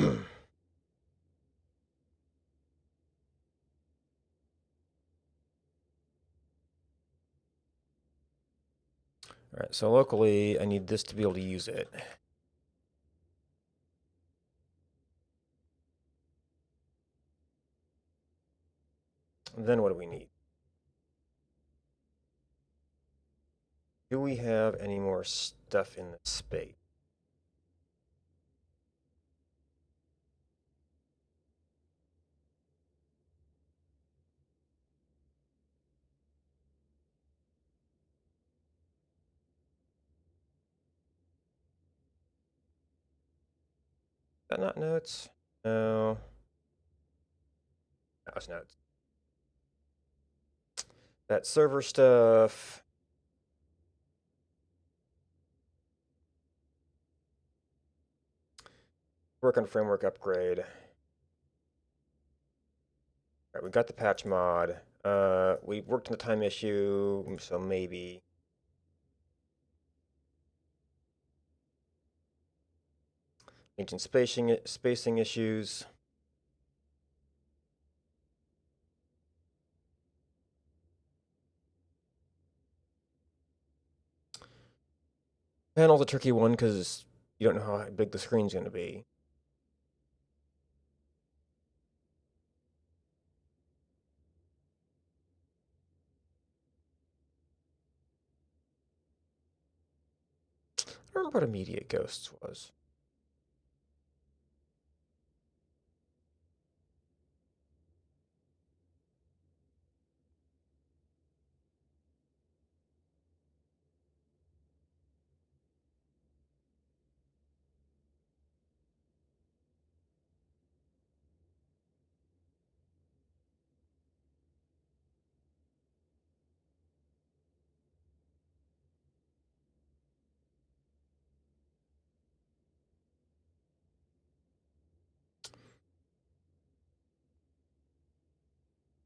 right, so locally, I need this to be able to use it. Then what do we need? Do we have any more stuff in the space? Is that not notes? No. That was notes. That server stuff. Work on framework upgrade. All right, we got the patch mod. We worked on the time issue, so maybe. Ancient spacing issues. Panel's a tricky one because you don't know how big the screen's going to be. I don't remember what immediate ghosts was.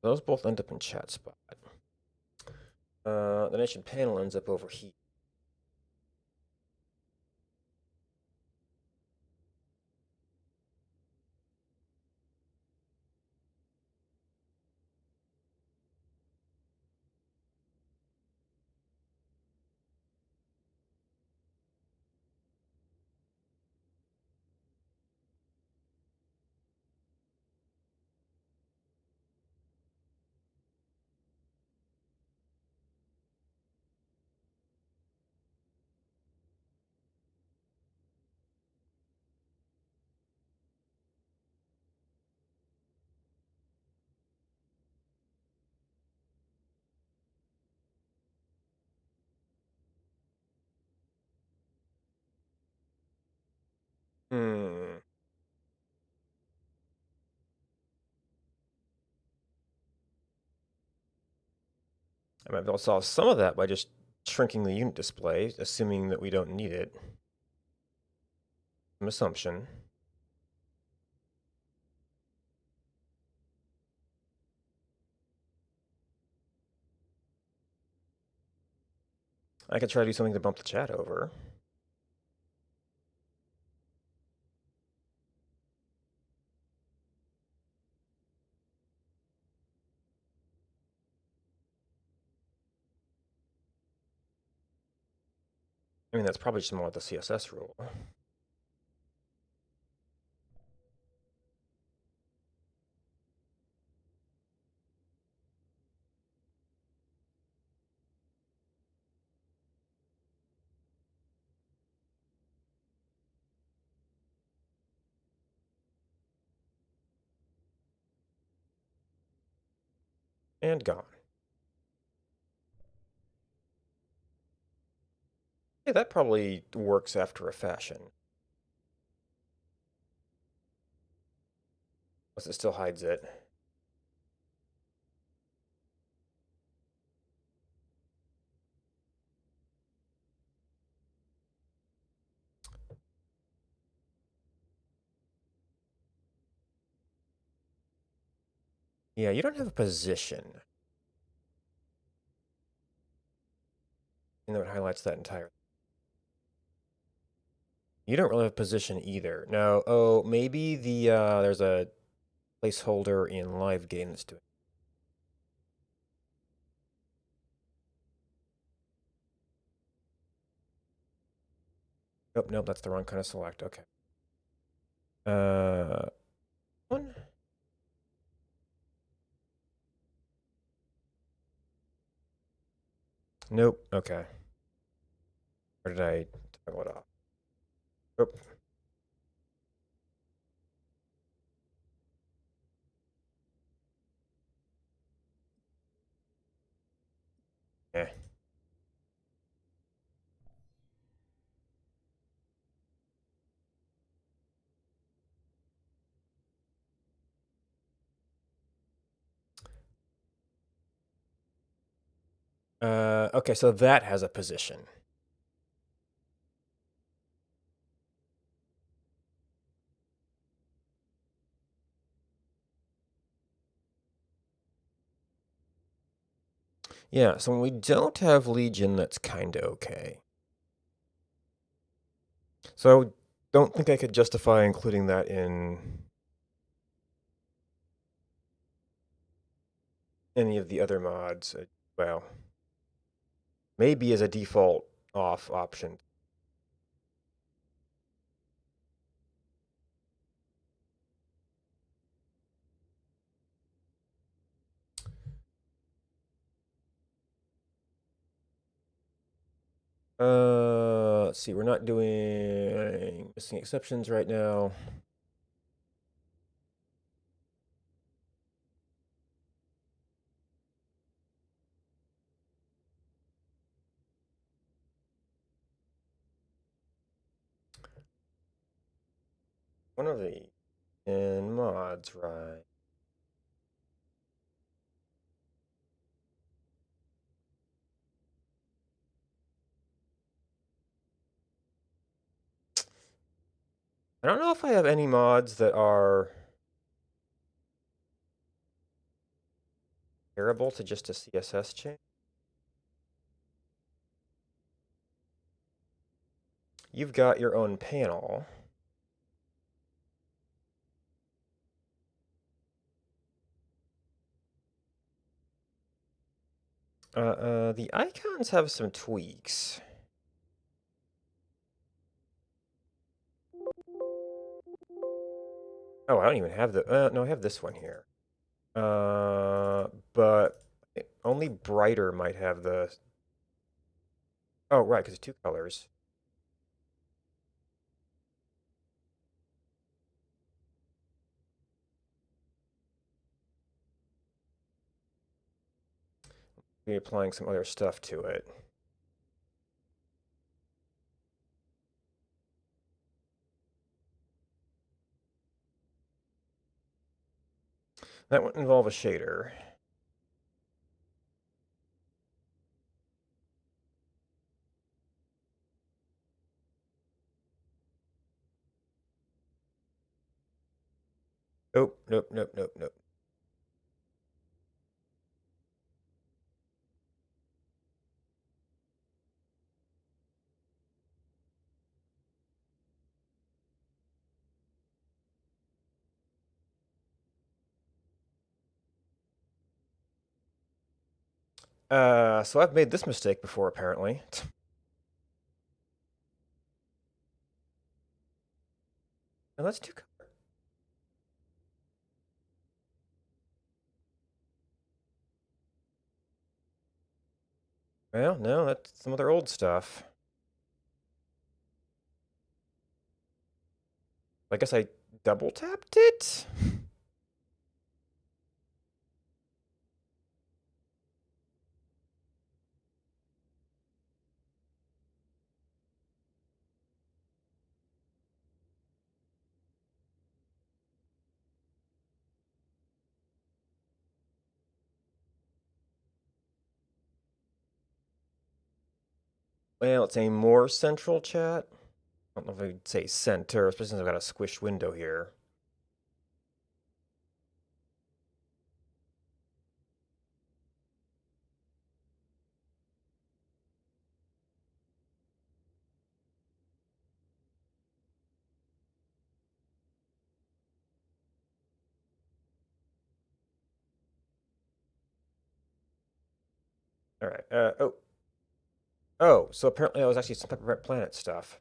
Those both end up in chat spot. The nation panel ends up over here. Hmm. I might be able to solve some of that by just shrinking the unit display, assuming that we don't need it. Some assumption. I could try to do something to bump the chat over. I mean, that's probably just more like the CSS rule. And gone. Yeah, that probably works after a fashion. Unless it still hides it. Yeah, you don't have a position. And that highlights that entire. You don't really have position either. No. Oh, maybe there's a placeholder in live game that's doing. Nope, nope, that's the wrong kind of select. Okay. One. Nope. Okay. Or did I toggle it off? Nope. Eh. Okay, so that has a position. Yeah, so when we don't have Legion, that's kinda okay. So I don't think I could justify including that in any of the other mods. Well, maybe as a default off option. Let's see, we're not doing missing exceptions right now. One of the in mods, right? I don't know if I have any mods that are terrible to just a CSS change. You've got your own panel. The icons have some tweaks. Oh, I don't even have the. No, I have this one here. But only Brighter might have the. Oh, right, because it's two colors. Be applying some other stuff to it. That would involve a shader. Nope, nope, nope, nope, nope. So I've made this mistake before, apparently. And that's two colors. Well, no, that's some other old stuff. I guess I double tapped it? Well, it's a more central chat. I don't know if I'd say center, especially since I've got a squished window here. All right. Oh, so apparently that was actually some Peppermint Planet stuff.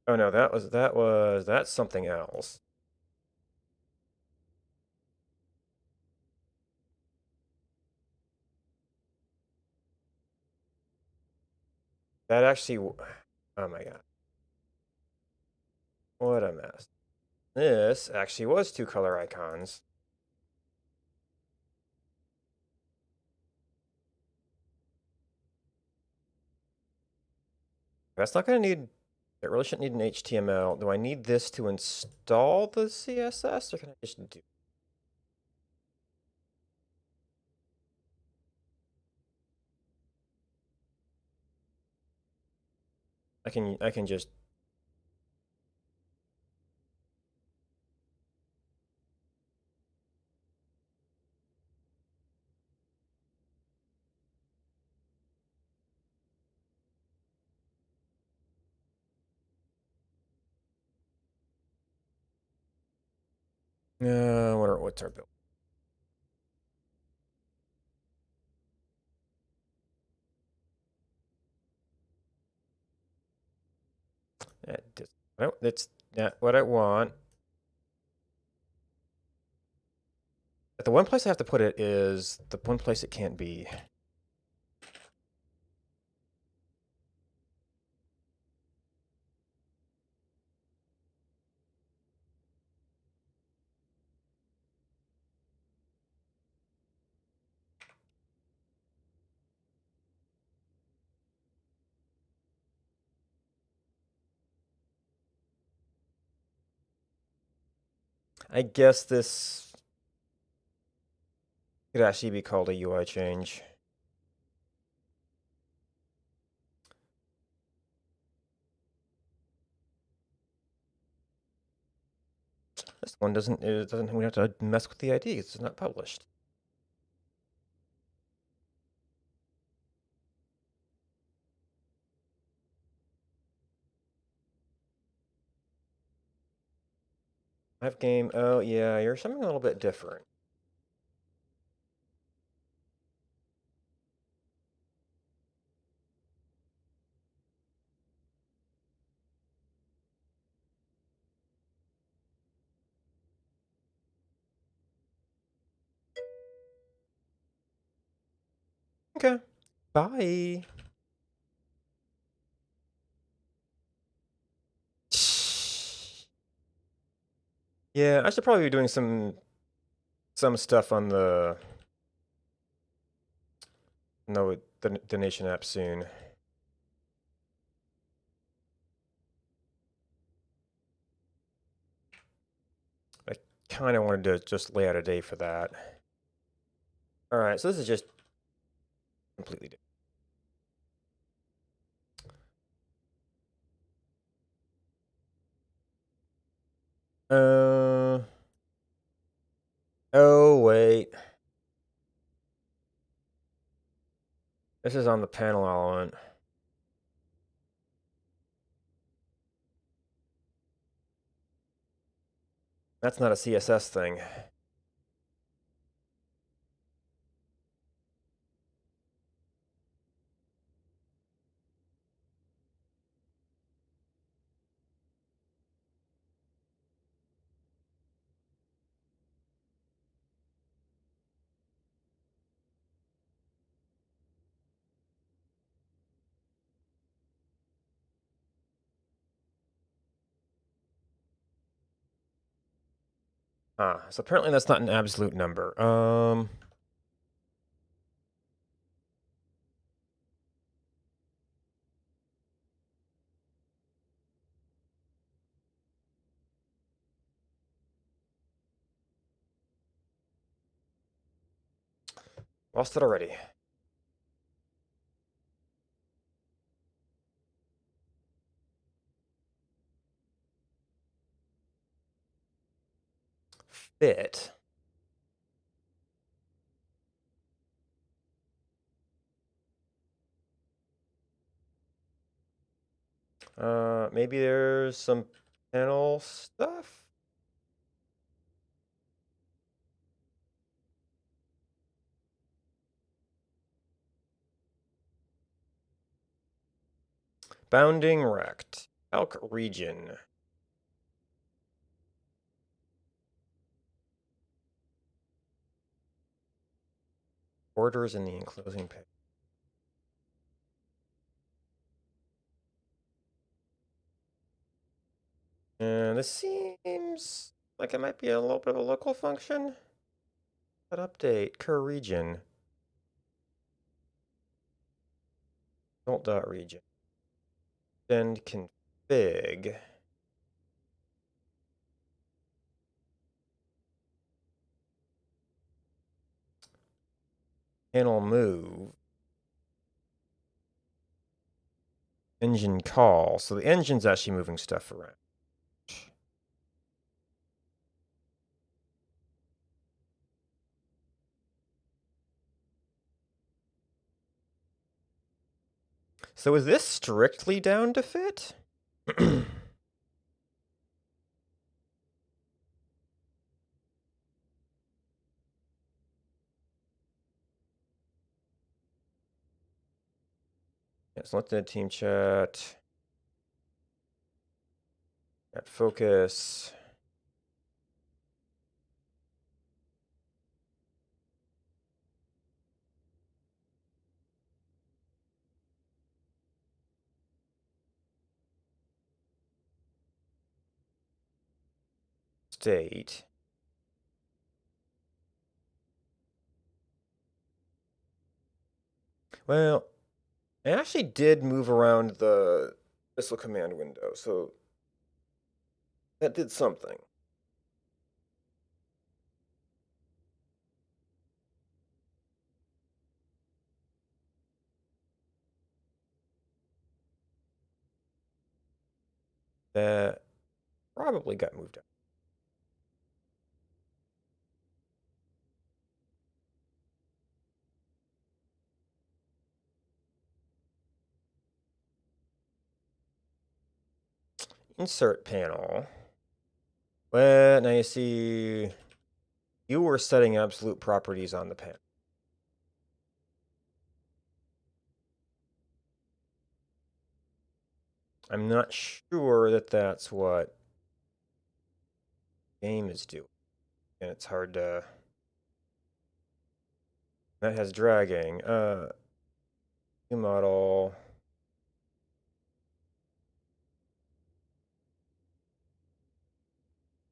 Oh no, that's something else. That actually, oh my god, what a mess. This actually was two color icons. That's not going to need, it really shouldn't need an HTML. Do I need this to install the CSS or can I just do? I can just, what's our build? That's not what I want. But the one place I have to put it is the one place it can't be. I guess this could actually be called a UI change. This one doesn't, we have to mess with the ID. It's not published. Live game, oh yeah, you're something a little bit different. Okay, bye. Yeah, I should probably be doing some stuff on the no the donation app soon. I kind of wanted to just lay out a day for that. All right, so this is just completely different. Uh, oh wait, this is on the panel element. That's not a CSS thing. Ah, so apparently that's not an absolute number. Lost it already. Fit. Maybe there's some panel stuff? Bounding rect. Elk region. Orders in the enclosing page. And this seems like it might be a little bit of a local function. But update, cur region. Result.region. Send config. Panel move. Engine call. So the engine's actually moving stuff around. So is this strictly down to fit? Yes, let the team chat. At focus. State. Well, I actually did move around the missile command window, so that did something. That probably got moved out. Insert panel. Well, now you see you were setting absolute properties on the panel. I'm not sure that that's what game is doing. And it's hard to... That has dragging. New model.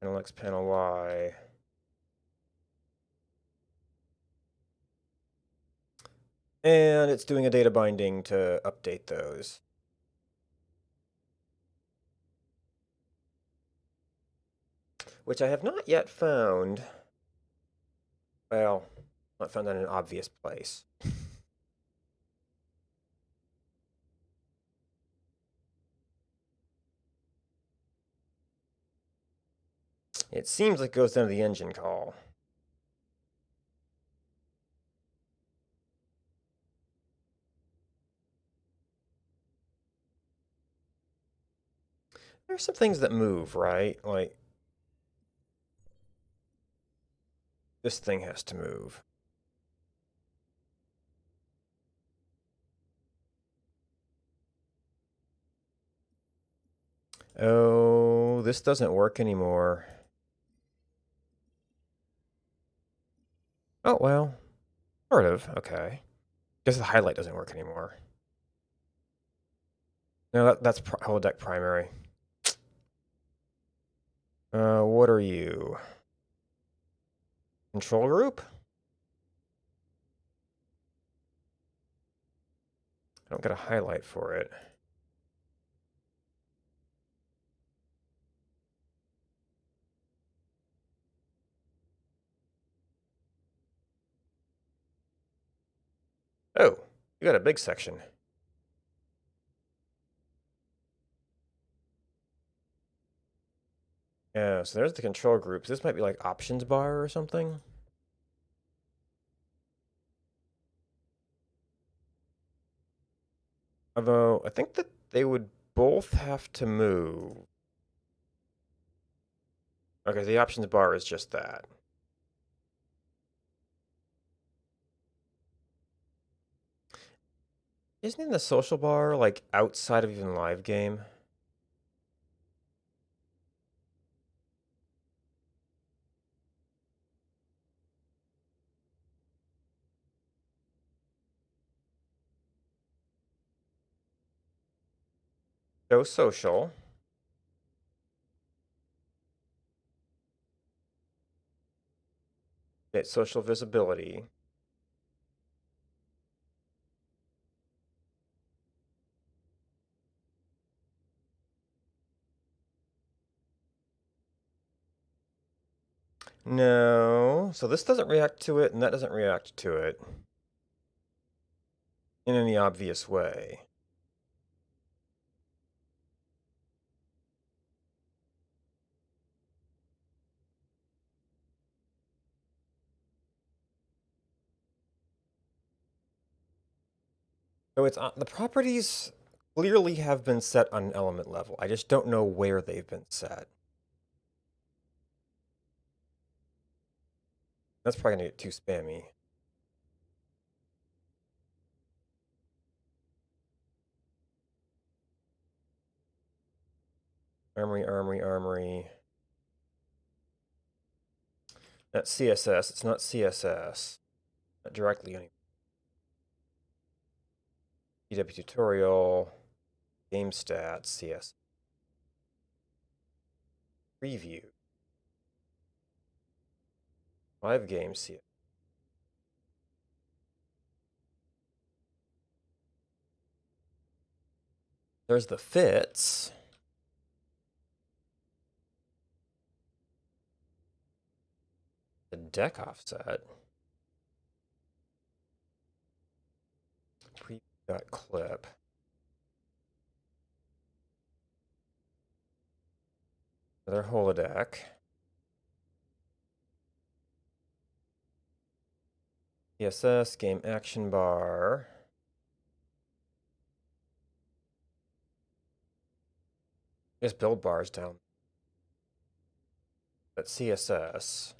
Panel X, panel Y. And it's doing a data binding to update those. Which I have not yet found. Well, not found that in an obvious place. It seems like it goes down to the engine call. There's some things that move, right? Like, this thing has to move. Oh, this doesn't work anymore. Oh, well, sort of. Okay. Guess the highlight doesn't work anymore. No, that's holodeck primary. What are you? Control group? I don't get a highlight for it. Oh, you got a big section. Yeah, so there's the control groups. This might be like options bar or something. Although, I think that they would both have to move. Okay, the options bar is just that. Isn't the social bar like outside of even live game? Show social. Get social visibility. No. So this doesn't react to it, and that doesn't react to it in any obvious way. So it's the properties clearly have been set on an element level. I just don't know where they've been set. That's probably gonna get too spammy. Armory, armory, armory. That's CSS. It's not CSS. Not directly anyway. EW tutorial. Game stats. CS. Preview. Live game CS. There's the fits. The deck offset. Preview.clip. Another holodeck. CSS, game action bar. Just build bars down. That's CSS.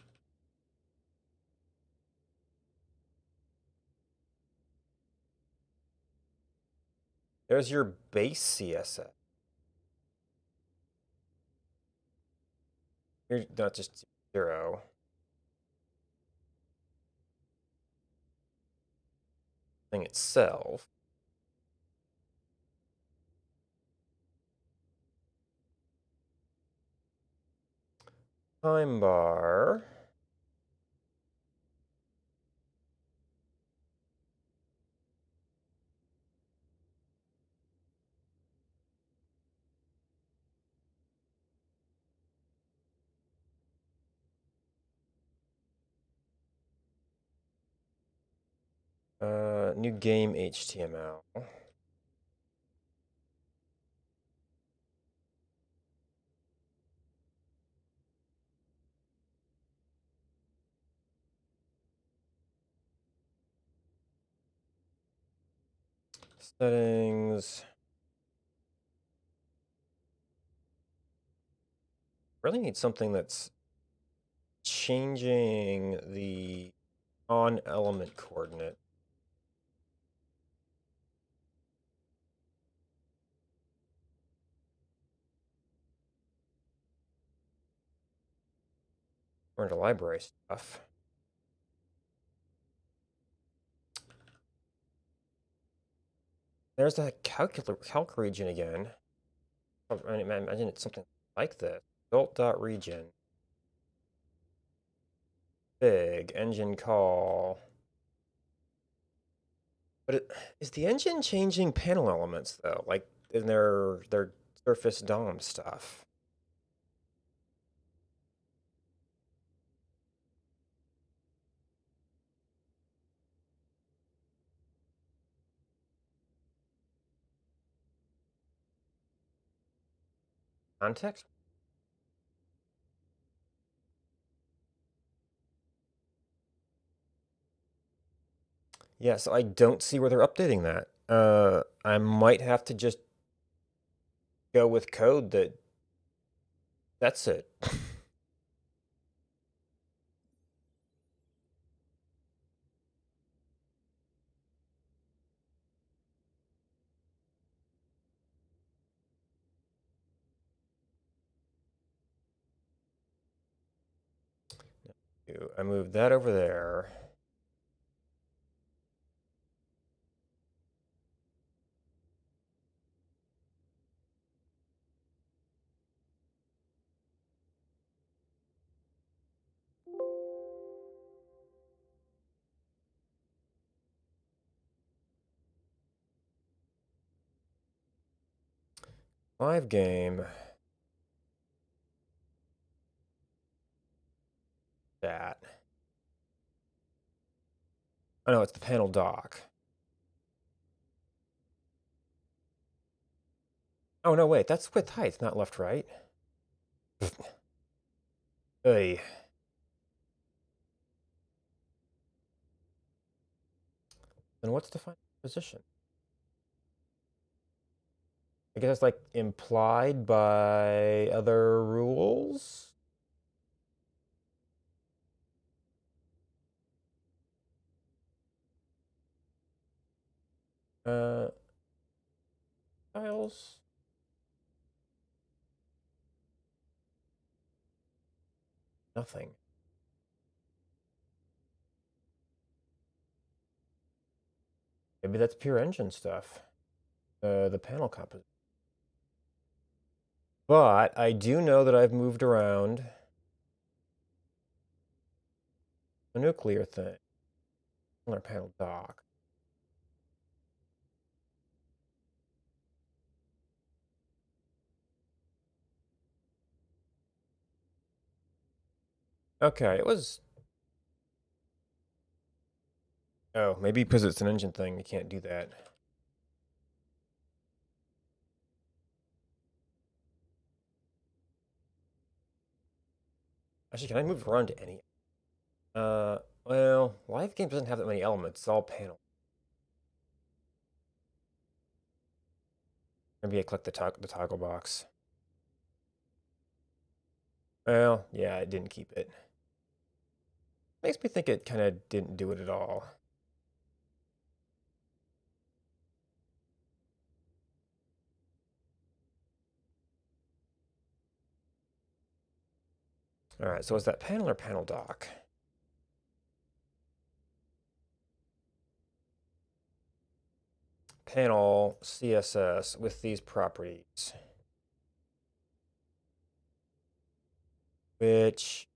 There's your base CSS. You're not just 0. Thing itself. Time bar. New game HTML. Settings. Really need something that's changing the on element coordinate. Or into library stuff. There's that calc region again. I imagine it's something like this. Result.region. Big engine call. But is the engine changing panel elements though? Like in their surface DOM stuff? Context? Yeah, so I don't see where they're updating that. I might have to just go with code that's it. I moved that over there. Live game. That. Oh no, it's the panel dock. Oh no, wait, that's width height, not left right. Hey. Then what's the final position? I guess it's like implied by other rules? Uh, Tiles? Nothing. Maybe that's pure engine stuff. The panel composition. But I do know that I've moved around a nuclear thing on our panel dock. Okay, it was... Oh, maybe because it's an engine thing, you can't do that. Actually, can I move around to any? Well, live game doesn't have that many elements. It's all panel. Maybe I click the toggle box. Well, yeah, it didn't keep it. Makes me think it kind of didn't do it at all. All right, so is that panel or panel dock? Panel CSS with these properties. Which,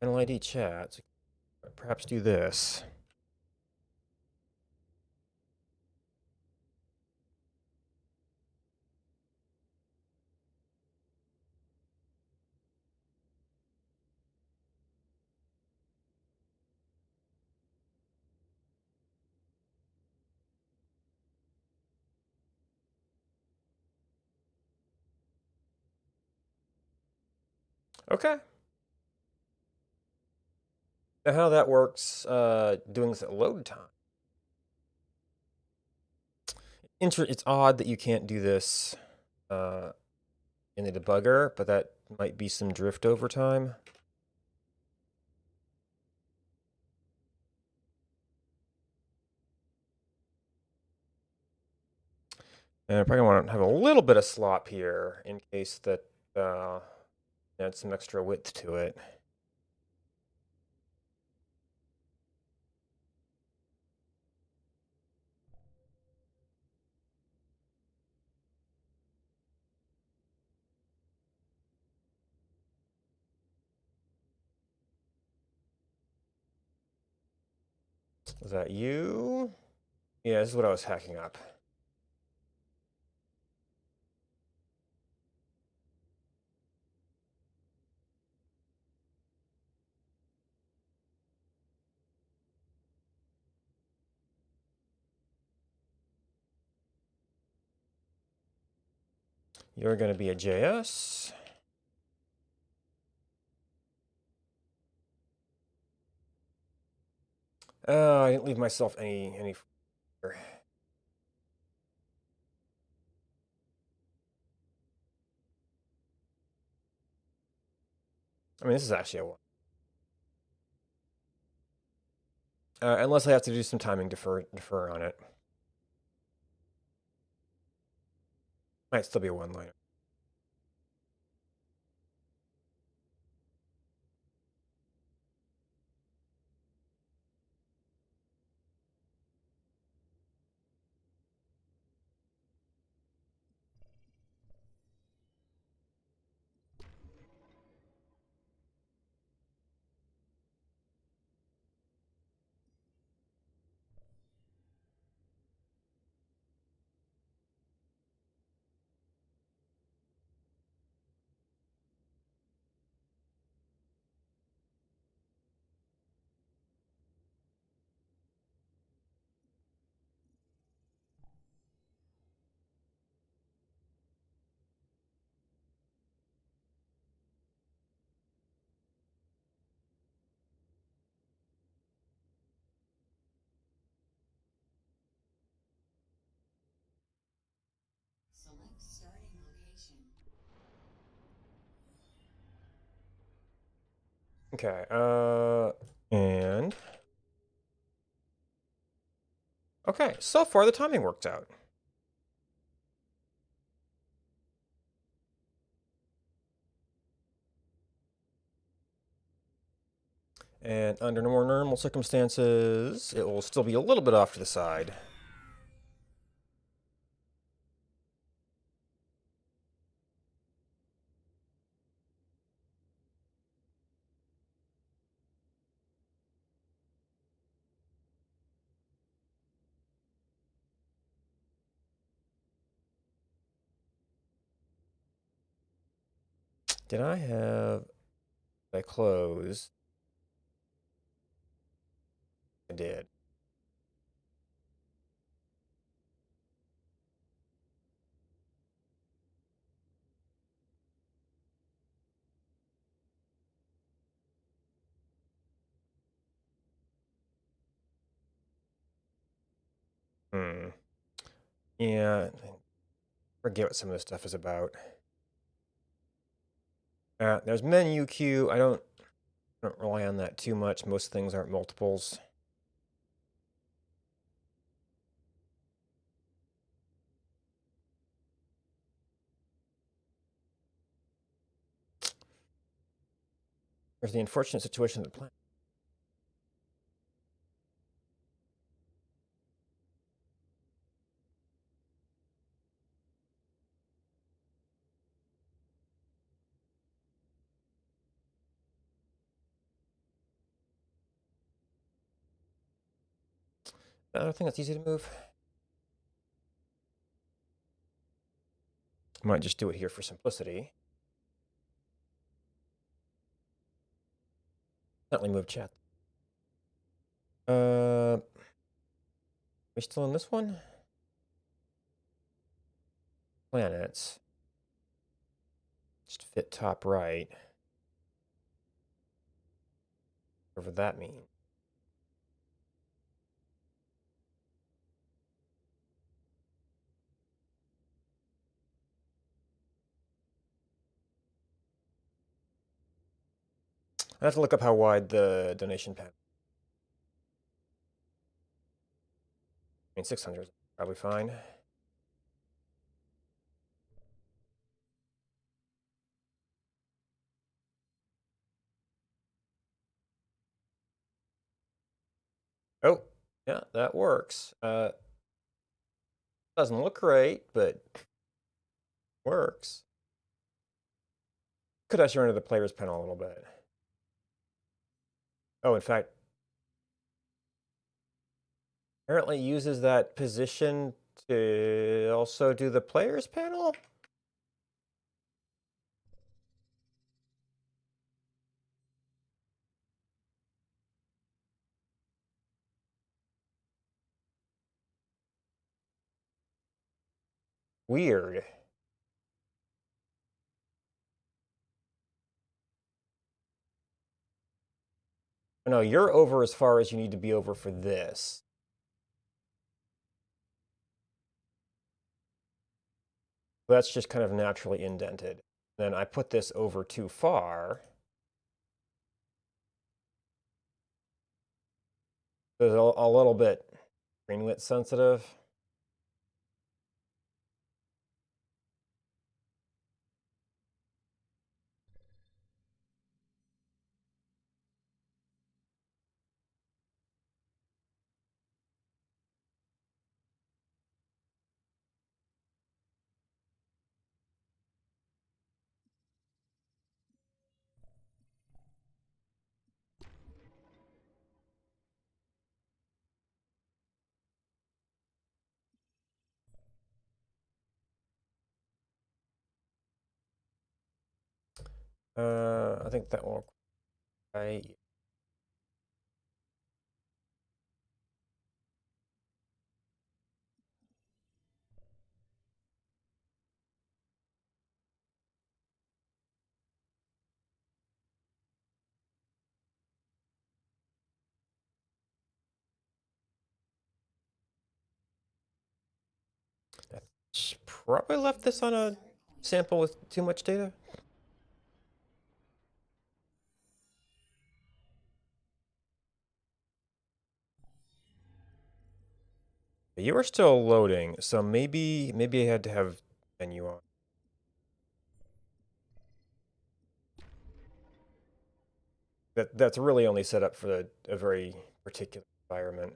panel ID chat, so perhaps do this. Okay. Now how that works, doing this at load time. It's odd that you can't do this in the debugger, but that might be some drift over time. And I probably want to have a little bit of slop here in case that add some extra width to it. Is that you? Yeah, this is what I was hacking up. You're going to be a JS. Oh, I didn't leave myself any. I mean, this is actually a one. Unless I have to do some timing defer on it. Might still be a one-liner. Okay, and... Okay, so far the timing worked out. And under more normal circumstances, it will still be a little bit off to the side. Did I have... Did I close? I did. Hmm. Yeah, I forget what some of this stuff is about. There's menu queue. I don't rely on that too much. Most things aren't multiples. There's the unfortunate situation that the planet. Another thing that's easy to move. Might just do it here for simplicity. Certainly move chat. We still in this one? Planets. Just fit top right. Whatever that means. I have to look up how wide the donation panel. I mean, 600 is probably fine. Oh, yeah, that works. Doesn't look great, but works. Could usher into the players panel a little bit. Oh, in fact, apparently uses that position to also do the players panel? Weird. No, you're over as far as you need to be over for this. That's just kind of naturally indented. Then I put this over too far. There's a little bit screen width sensitive. I think that will right. Probably left this on a sample with too much data. You are still loading, so maybe I had to have menu on. That's really only set up for a very particular environment.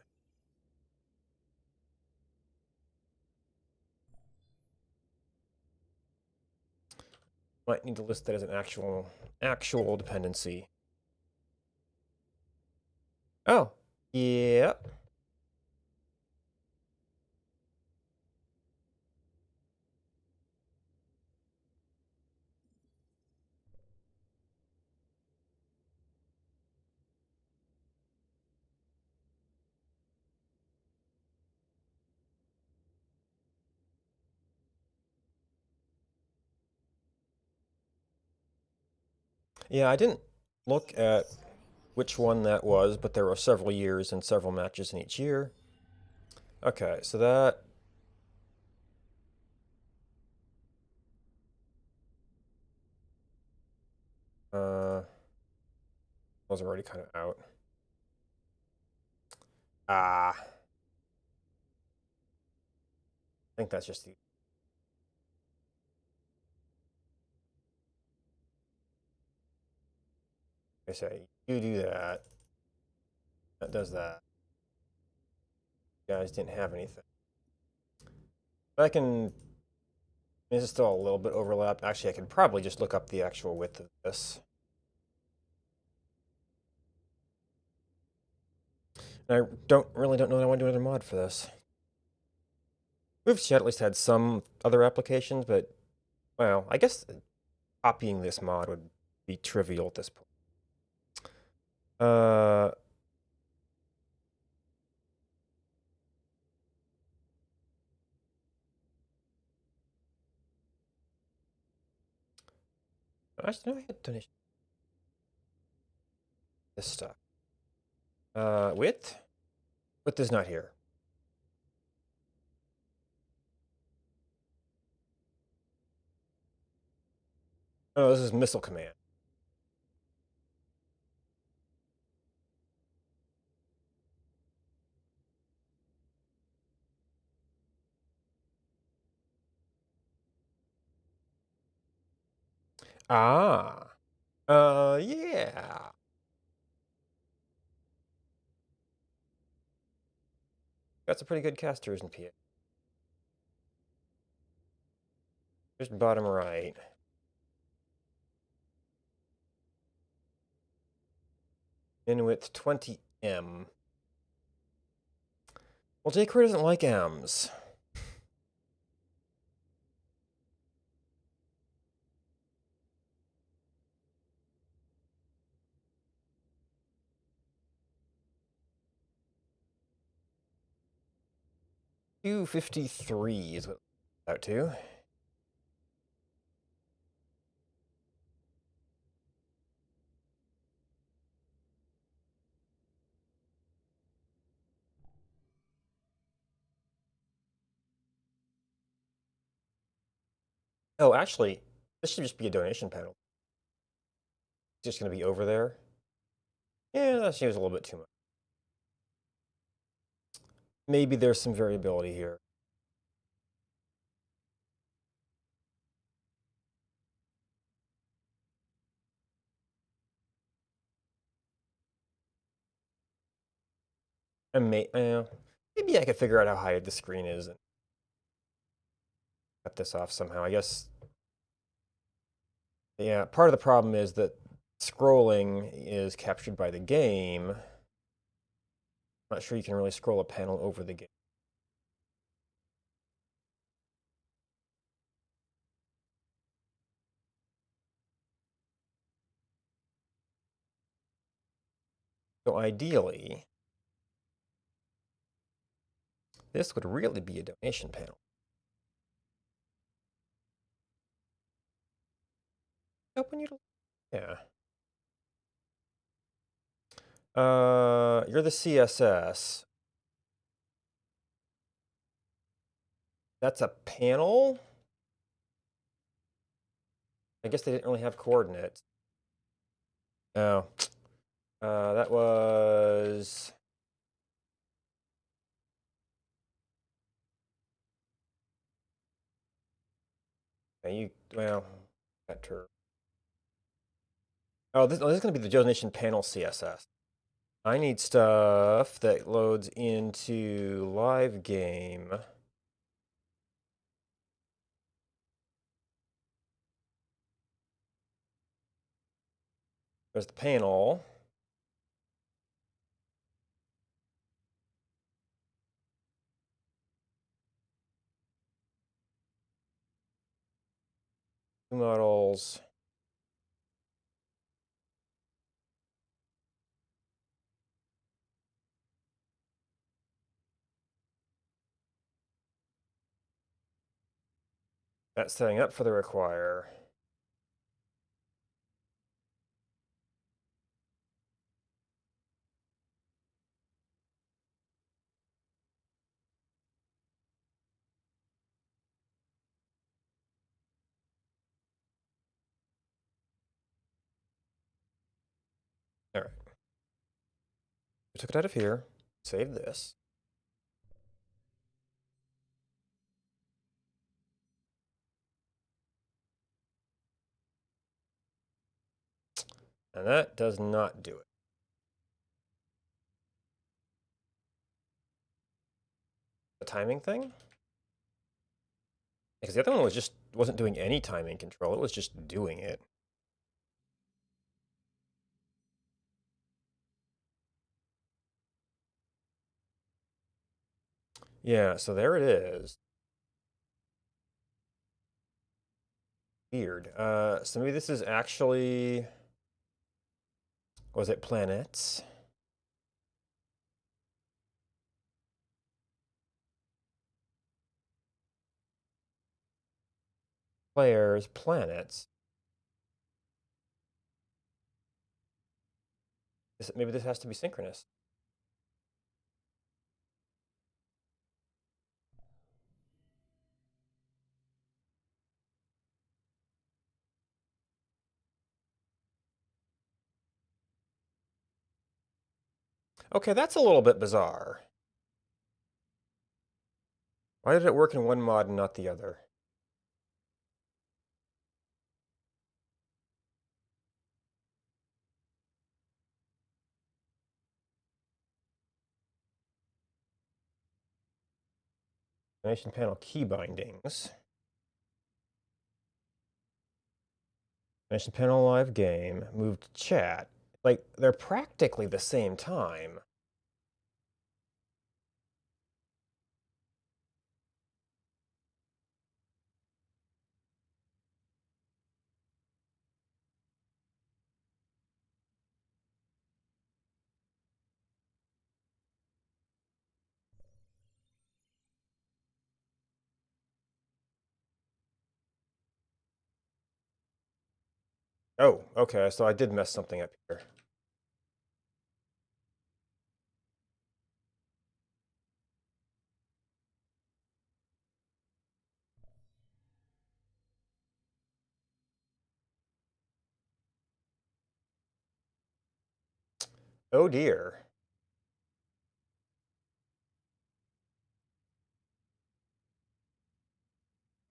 Might need to list that as an actual dependency. Oh, yeah. Yeah, I didn't look at which one that was, but there were several years and several matches in each year. Okay, so that those are already kind of out. I think that's just the. I say you do that. That does that. You guys didn't have anything. I can. This is still a little bit overlap. Actually, I could probably just look up the actual width of this. And I don't know that I want to do another mod for this. Moveset at least had some other applications, but well, I guess copying this mod would be trivial at this point. Uh, Actually, no, I had donation. This stuff. Width? Width is not here. Oh, this is missile command. Ah. Yeah. Got some pretty good casters in PA. Just bottom right. In width 20M. Well, J-Crew doesn't like M's. $253 is what it's out to. Oh, actually, this should just be a donation panel. It's just going to be over there. Yeah, that seems a little bit too much. Maybe there's some variability here. Maybe I could figure out how high the screen is and cut this off somehow. I guess, yeah, part of the problem is that scrolling is captured by the game. I'm not sure you can really scroll a panel over the game. So ideally, this would really be a donation panel. Open you. Yeah. You're the CSS. That's a panel? I guess they didn't really have coordinates. Oh. That was... Well, that term. Oh, this is going to be the Joe Nation panel CSS. I need stuff that loads into live game. There's the panel. Two models. That's setting up for the require. All right. We took it out of here. Save this. And that does not do it. The timing thing? Because the other one wasn't doing any timing control. It was just doing it. Yeah, so there it is. Weird. So maybe this is actually... Was it planets? Players, planets. Maybe this has to be synchronous. Okay, that's a little bit bizarre. Why did it work in one mod and not the other? Animation panel key bindings. Animation panel live game. Moved chat. Like, they're practically the same time. Oh, okay, so I did mess something up here. Oh dear.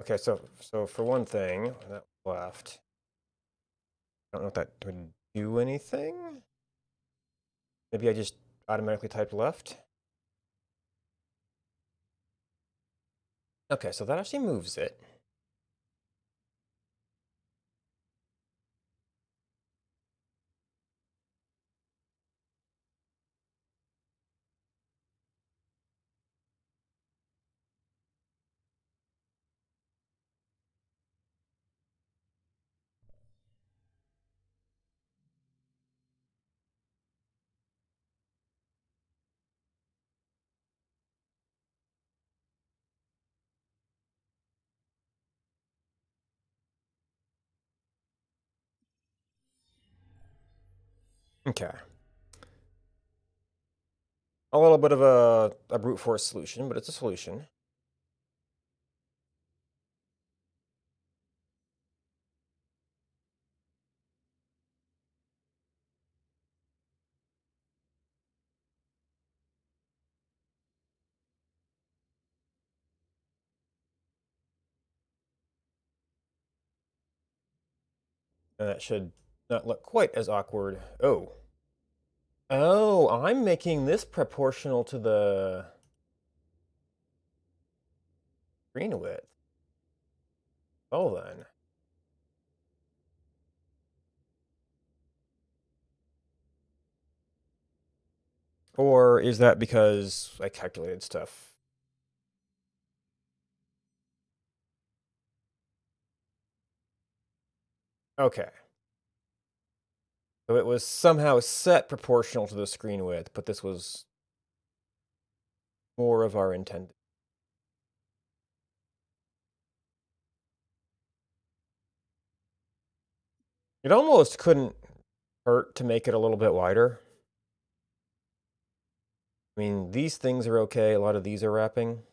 Okay, so for one thing, that left. I don't know if that would do anything. Maybe I just automatically typed left. Okay, so that actually moves it. Okay. A little bit of a brute force solution, but it's a solution. And that should not look quite as awkward. Oh. Oh, I'm making this proportional to the screen width. Oh, then. Or is that because I calculated stuff? Okay. So it was somehow set proportional to the screen width, but this was more of our intended. It almost couldn't hurt to make it a little bit wider. I mean, these things are okay. A lot of these are wrapping.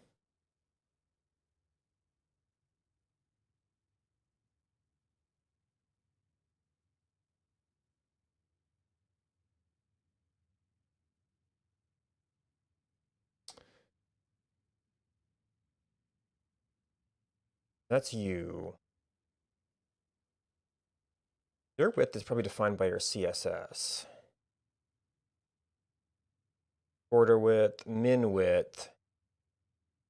That's you. Your width is probably defined by your CSS. Border width, min width.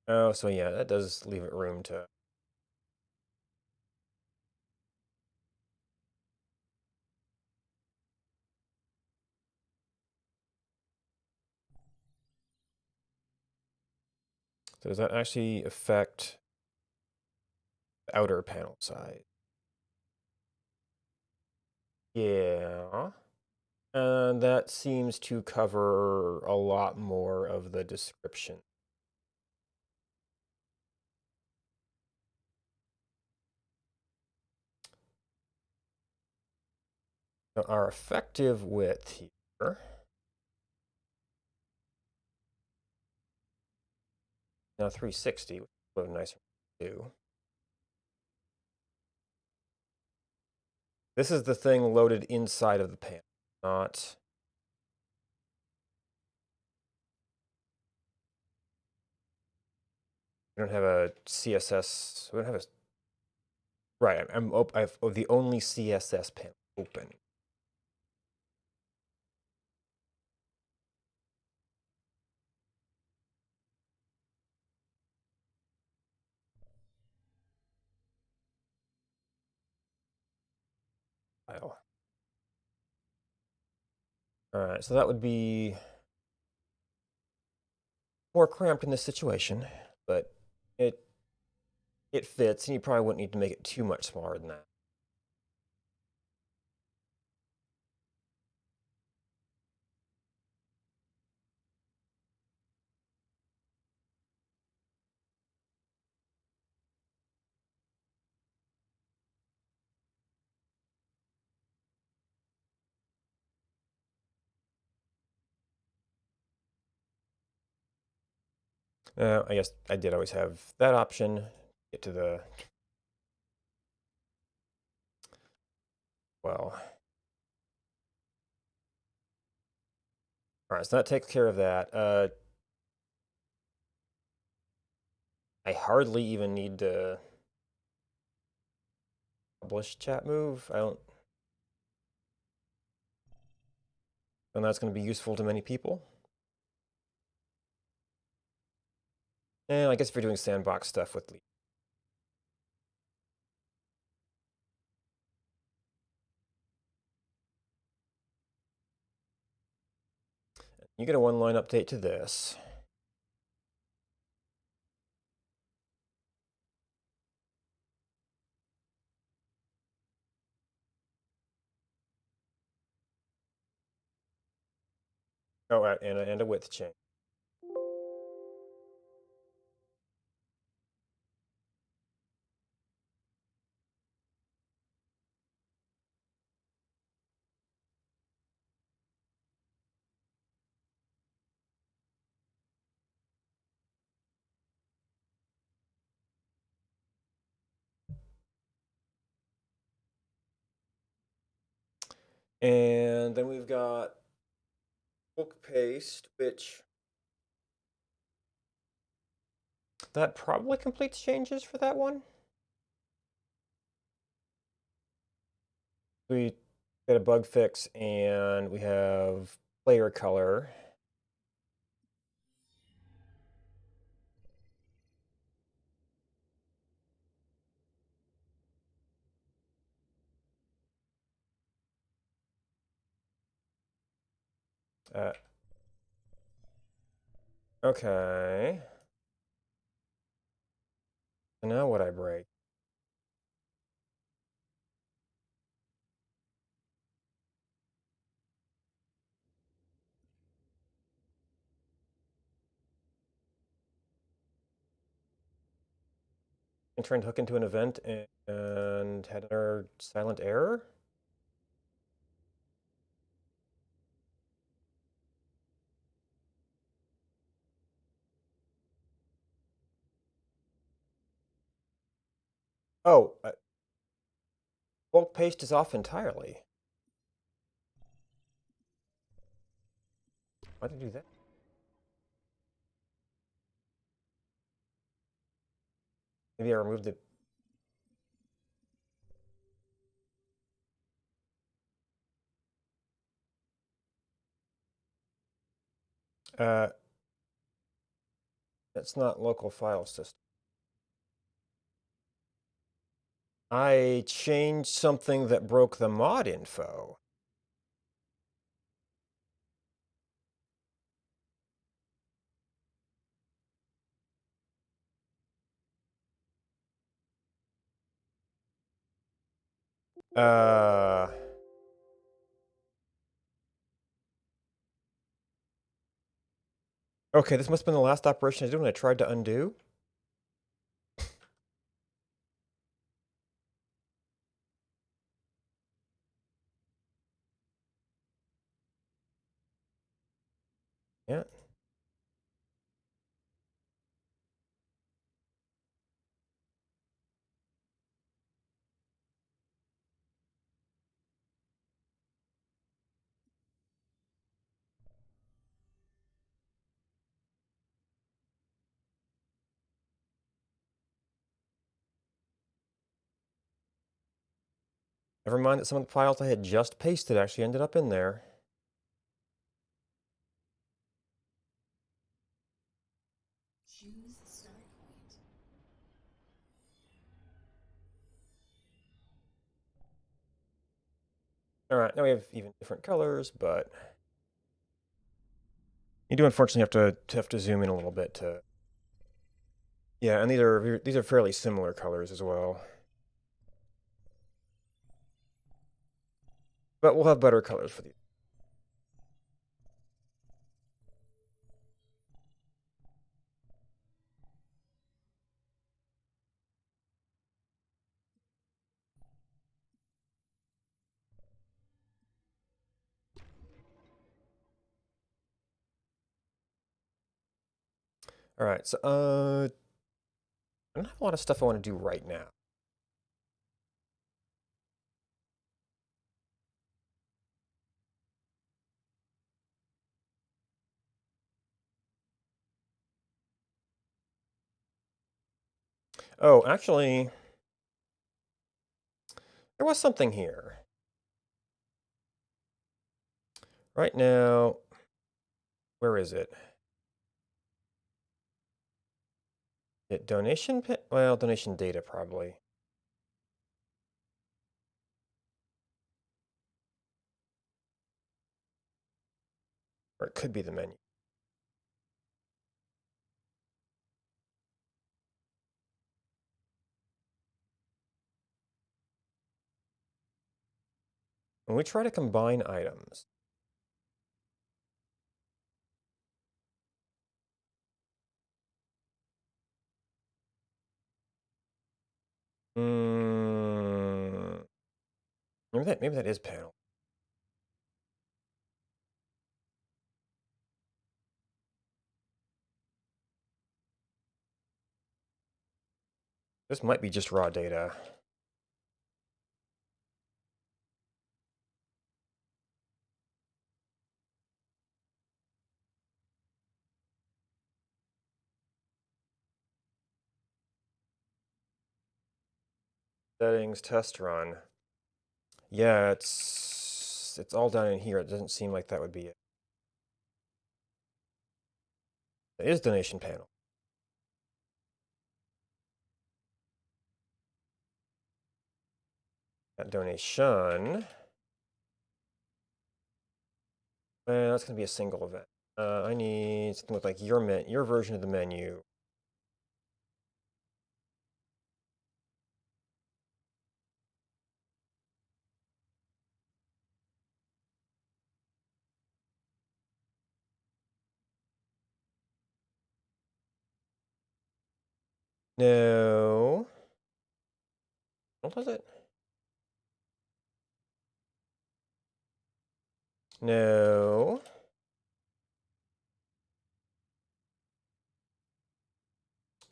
Oh, so yeah, that does leave it room to. So does that actually affect the outer panel size? Yeah. And that seems to cover a lot more of the description. So our effective width here. Now 360, which is a little nicer to do. This is the thing loaded inside of the panel, not. We don't have a CSS. We don't have a. Right, I have the only CSS panel open. File. All right, so that would be more cramped in this situation, but it fits, and you probably wouldn't need to make it too much smaller than that. I guess I did always have that option. Get to the, well. All right, so that takes care of that. I hardly even need to publish chat move. I don't, and that's going to be useful to many people. And I guess if you're doing sandbox stuff with lead. You get a one-line update to this. Oh, and a width change. And then we've got book paste, which that probably completes changes for that one. We got a bug fix, and we have player color. Uh, okay. So now what I break? I'm trying to hook into an event and had another silent error. Oh, bulk paste is off entirely. Why did I do that? Maybe I removed the. Uh, that's not local file system. I changed something that broke the mod info. Uh, okay, this must have been the last operation I did when I tried to undo. Yeah. Never mind that some of the files I had just pasted actually ended up in there. All right, now we have even different colors, but you do unfortunately have to zoom in a little bit to. Yeah, and these are fairly similar colors as well. But we'll have better colors for these. All right, so I don't have a lot of stuff I want to do right now. Oh, actually, there was something here. Right now, where is it? Donation pit? Well, donation data probably. Or it could be the menu. When we try to combine items, mm, maybe that is panel. This might be just raw data. Settings, test run. Yeah, it's all down in here. It doesn't seem like that would be it. It is donation panel. That donation. Well, that's gonna be a single event. I need something with like your version of the menu. No. What was it? No.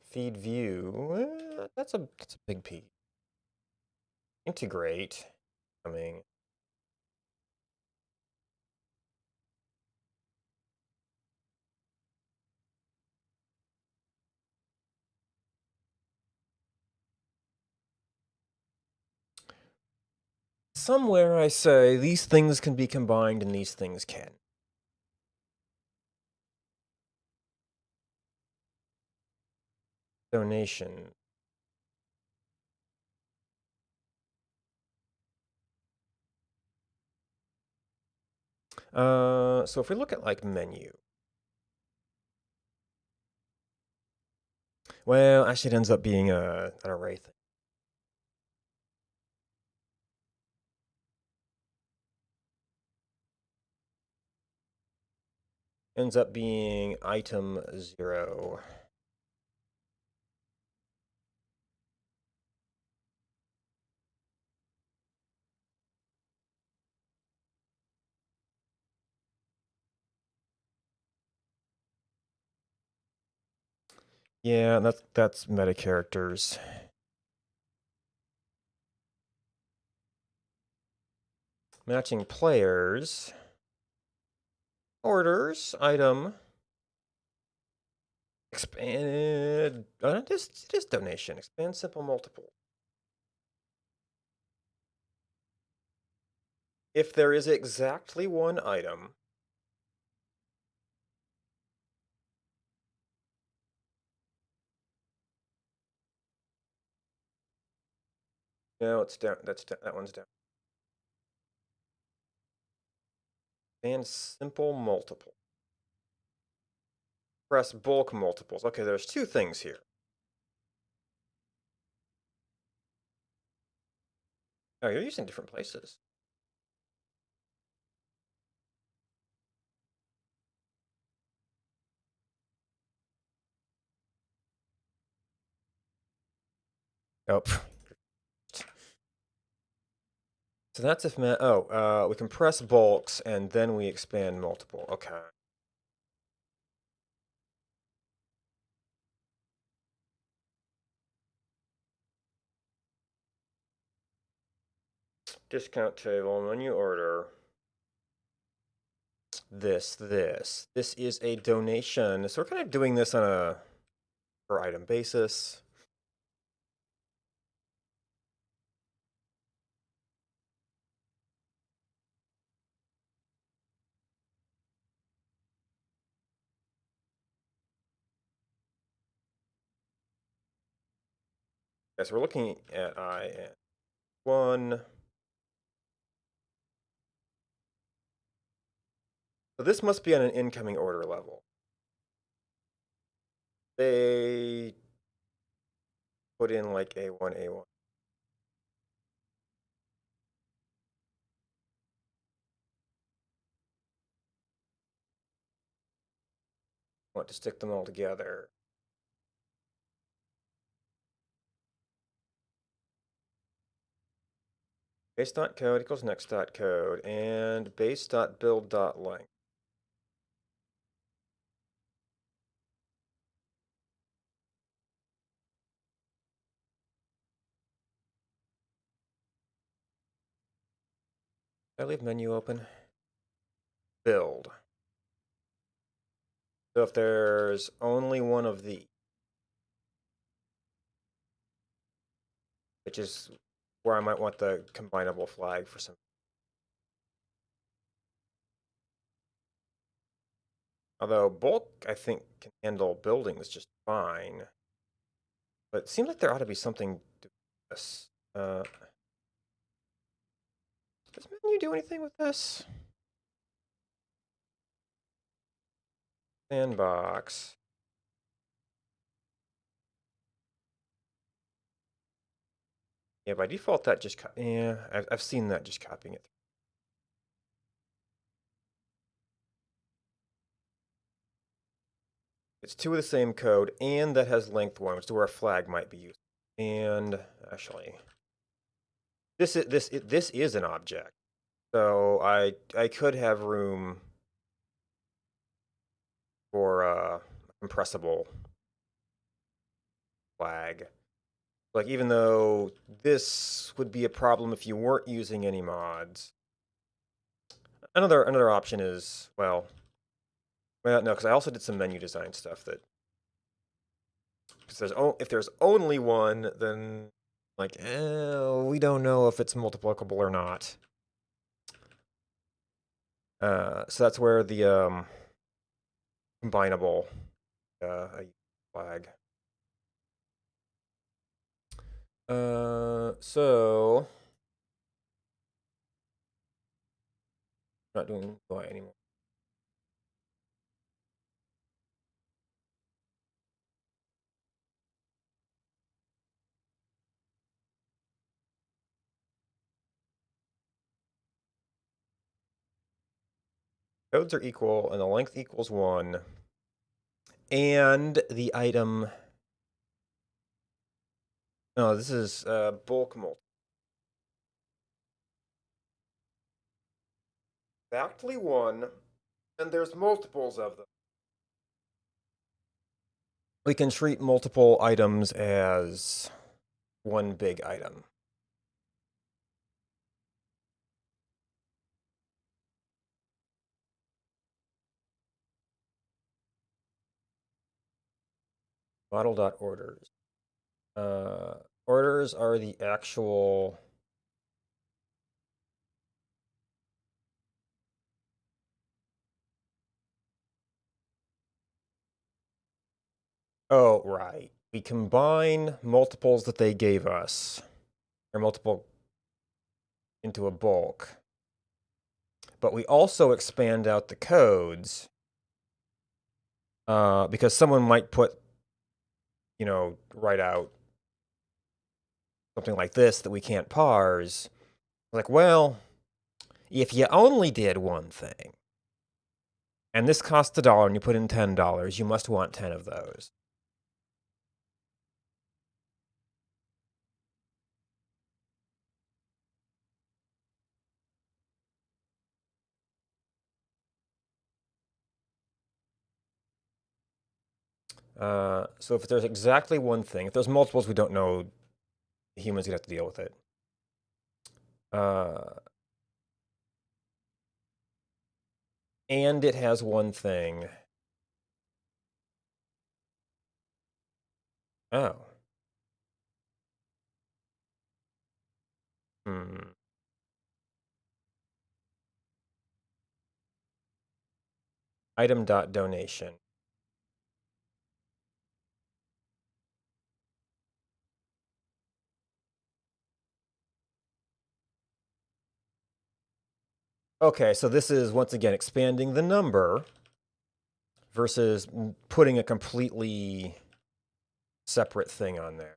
Feed view. That's a big P. Integrate. Coming. Somewhere I say these things can be combined and these things can. Donation. So if we look at like menu. Well, actually it ends up being an array thing. Ends up being item 0. Yeah, that's meta characters. Matching players. Orders. Item. Expand. Just donation. Expand simple multiple. If there is exactly one item. No, it's down. That one's down. And simple multiple. Press bulk multiples. Okay, there's two things here. Oh, you're using different places. Oh, so that's if we can press bulks and then we expand multiple. Okay. Discount table, menu order. This is a donation. So we're kind of doing this on a per item basis. Okay, so we're looking at I1. So this must be on an incoming order level. They put in like A1, A1. Want to stick them all together. Base.code equals next.code and base.build.length. Did I leave menu open? Build. So if there's only one of these, which is where I might want the combinable flag for some. Although bulk, I think, can handle buildings just fine. But it seems like there ought to be something to this. Does menu do anything with this? Sandbox. Yeah, by default that just yeah, I've seen that just copying it. It's two of the same code, and that has length one, which is where a flag might be used. And actually, this is an object, so I could have room for a compressible flag. Like, even though this would be a problem if you weren't using any mods. Another option is, well, no, because I also did some menu design stuff that, because if there's only one, then like, we don't know if it's multiplicable or not. So that's where the combinable flag. So not doing UI anymore. Codes are equal, and the length equals 1. And the item... No, this is bulk multiple. Exactly 1, and there's multiples of them. We can treat multiple items as one big item. Model.orders. Orders are the actual... Oh, right. We combine multiples that they gave us, or multiple into a bulk. But we also expand out the codes, because someone might put, write out something like this that we can't parse. Like, well, if you only did one thing, and this costs $1 and you put in $10, you must want 10 of those. So if there's exactly one thing, if there's multiples, we don't know, humans gonna have to deal with it. And it has one thing. Oh. Item.donation. Okay, so this is, once again, expanding the number versus putting a completely separate thing on there.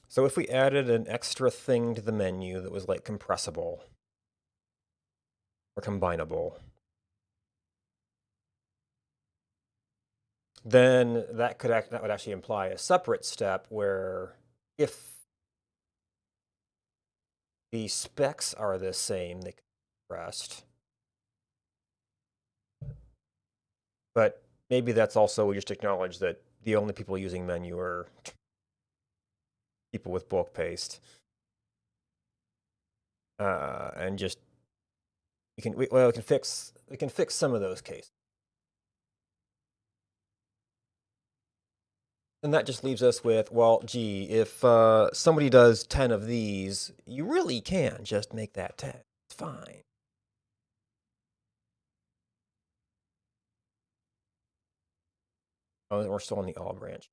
So if we added an extra thing to the menu that was like compressible or combinable, then that would actually imply a separate step where if the specs are the same, they can be compressed. But maybe that's also, we just acknowledge that the only people using menu are people with bulk paste. And just we can fix some of those cases. And that just leaves us with, well, gee, if somebody does 10 of these, you really can just make that 10. It's fine. Oh, we're still on the all branch.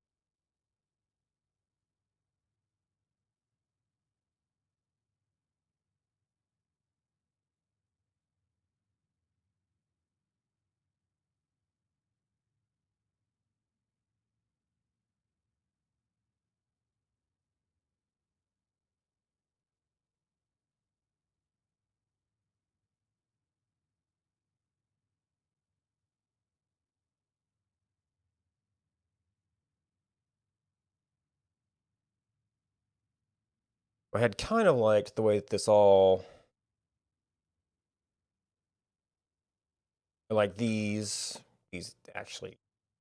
I had kind of liked the way that this all, like these actually,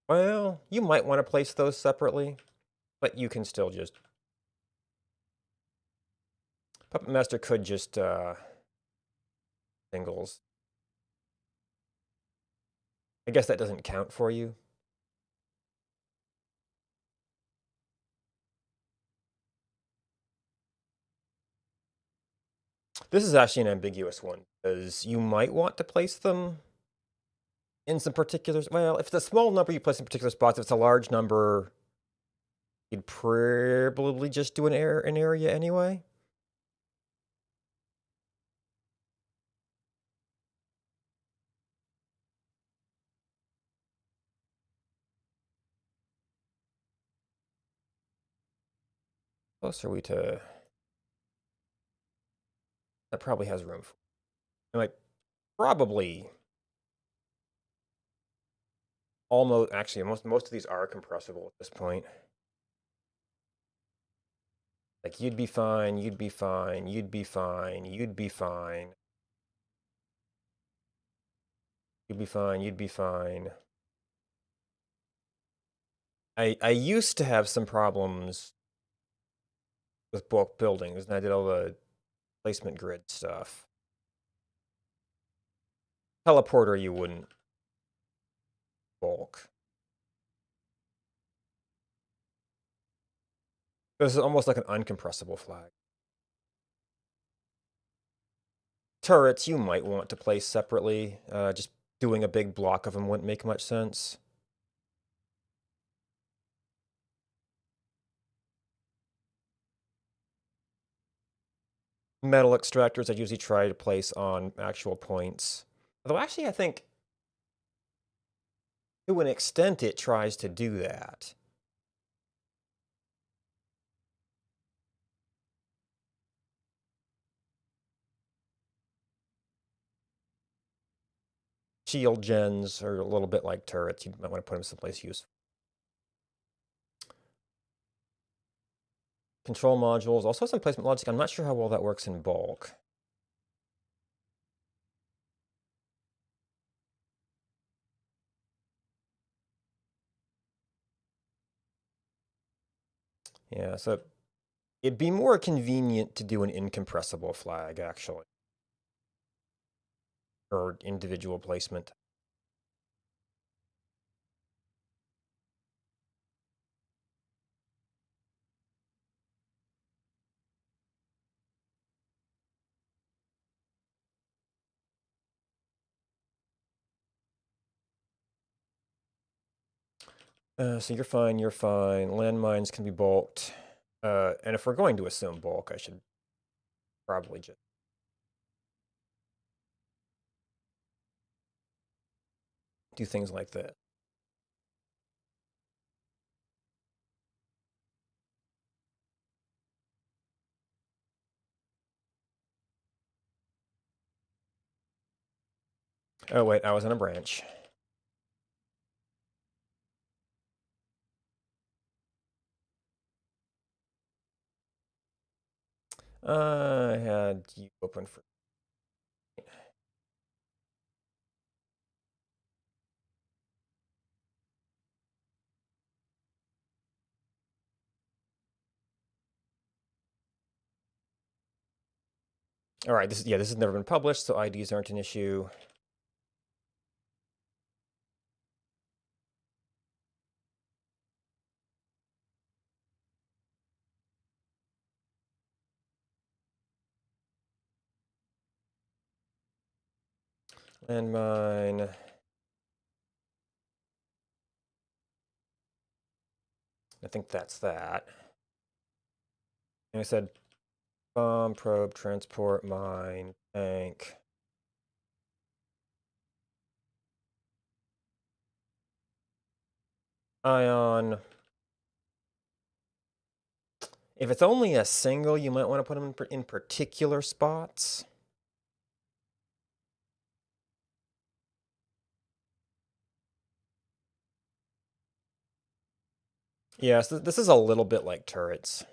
well, you might want to place those separately, but you can still just, Puppet Master could just singles. I guess that doesn't count for you. This is actually an ambiguous one, because you might want to place them in some particulars. Well, if it's a small number, you place in particular spots. If it's a large number, you'd probably just do an area anyway. Close are we to? That probably has room for. Like, probably almost. Actually, most of these are compressible at this point. Like, you'd be fine. You'd be fine. You'd be fine. You'd be fine. You'd be fine. You'd be fine. I used to have some problems with bulk buildings, and I did all the placement grid stuff. Teleporter, you wouldn't bulk. This is almost like an uncompressible flag. Turrets, you might want to place separately. Just doing a big block of them wouldn't make much sense. Metal extractors, I usually try to place on actual points. Although, actually, I think to an extent it tries to do that. Shield gens are a little bit like turrets. You might want to put them someplace useful. Control modules, also some placement logic. I'm not sure how well that works in bulk. Yeah, so it'd be more convenient to do an incompressible flag, actually. Or individual placement. So you're fine, you're fine. Landmines can be bulked. And if we're going to assume bulk, I should probably just do things like this. Oh, wait, I was in a branch. I had you open for. All right, this has never been published, so IDs aren't an issue. Landmine. I think that's that. And I said bomb, probe, transport, mine, tank. Ion. If it's only a single, you might want to put them in particular spots. Yes, this is a little bit like turrets.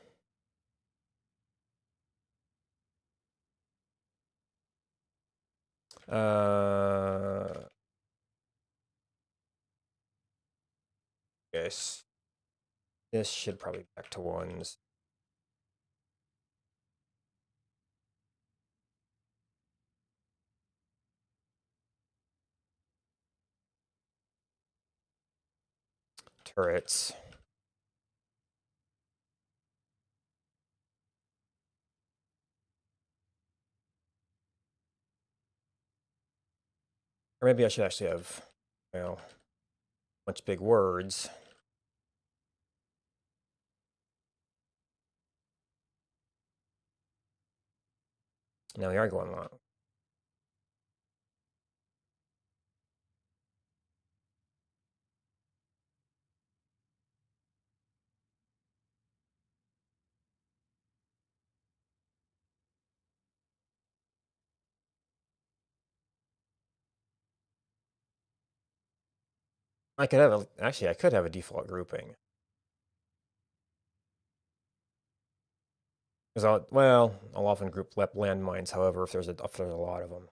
Yes. This should probably be back to ones. Turrets. Or maybe I should actually have, well, a bunch of big words. Now we are going long. I could have actually I could have a default grouping. Because I'll often group landmines, however, if there's a lot of them.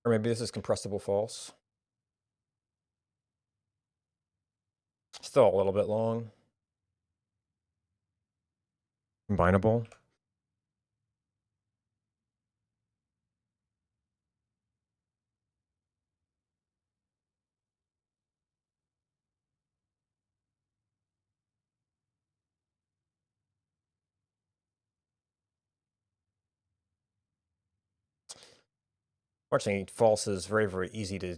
Or maybe this is compressible false. Still a little bit long. Combinable. Fortunately, false is very, very easy to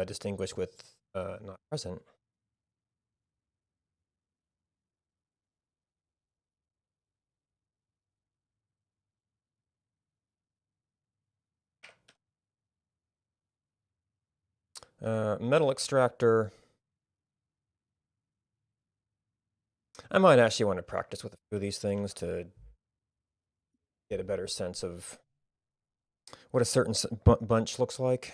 distinguish with not present. Metal extractor. I might actually want to practice with a few of these things to get a better sense of what a certain bunch looks like.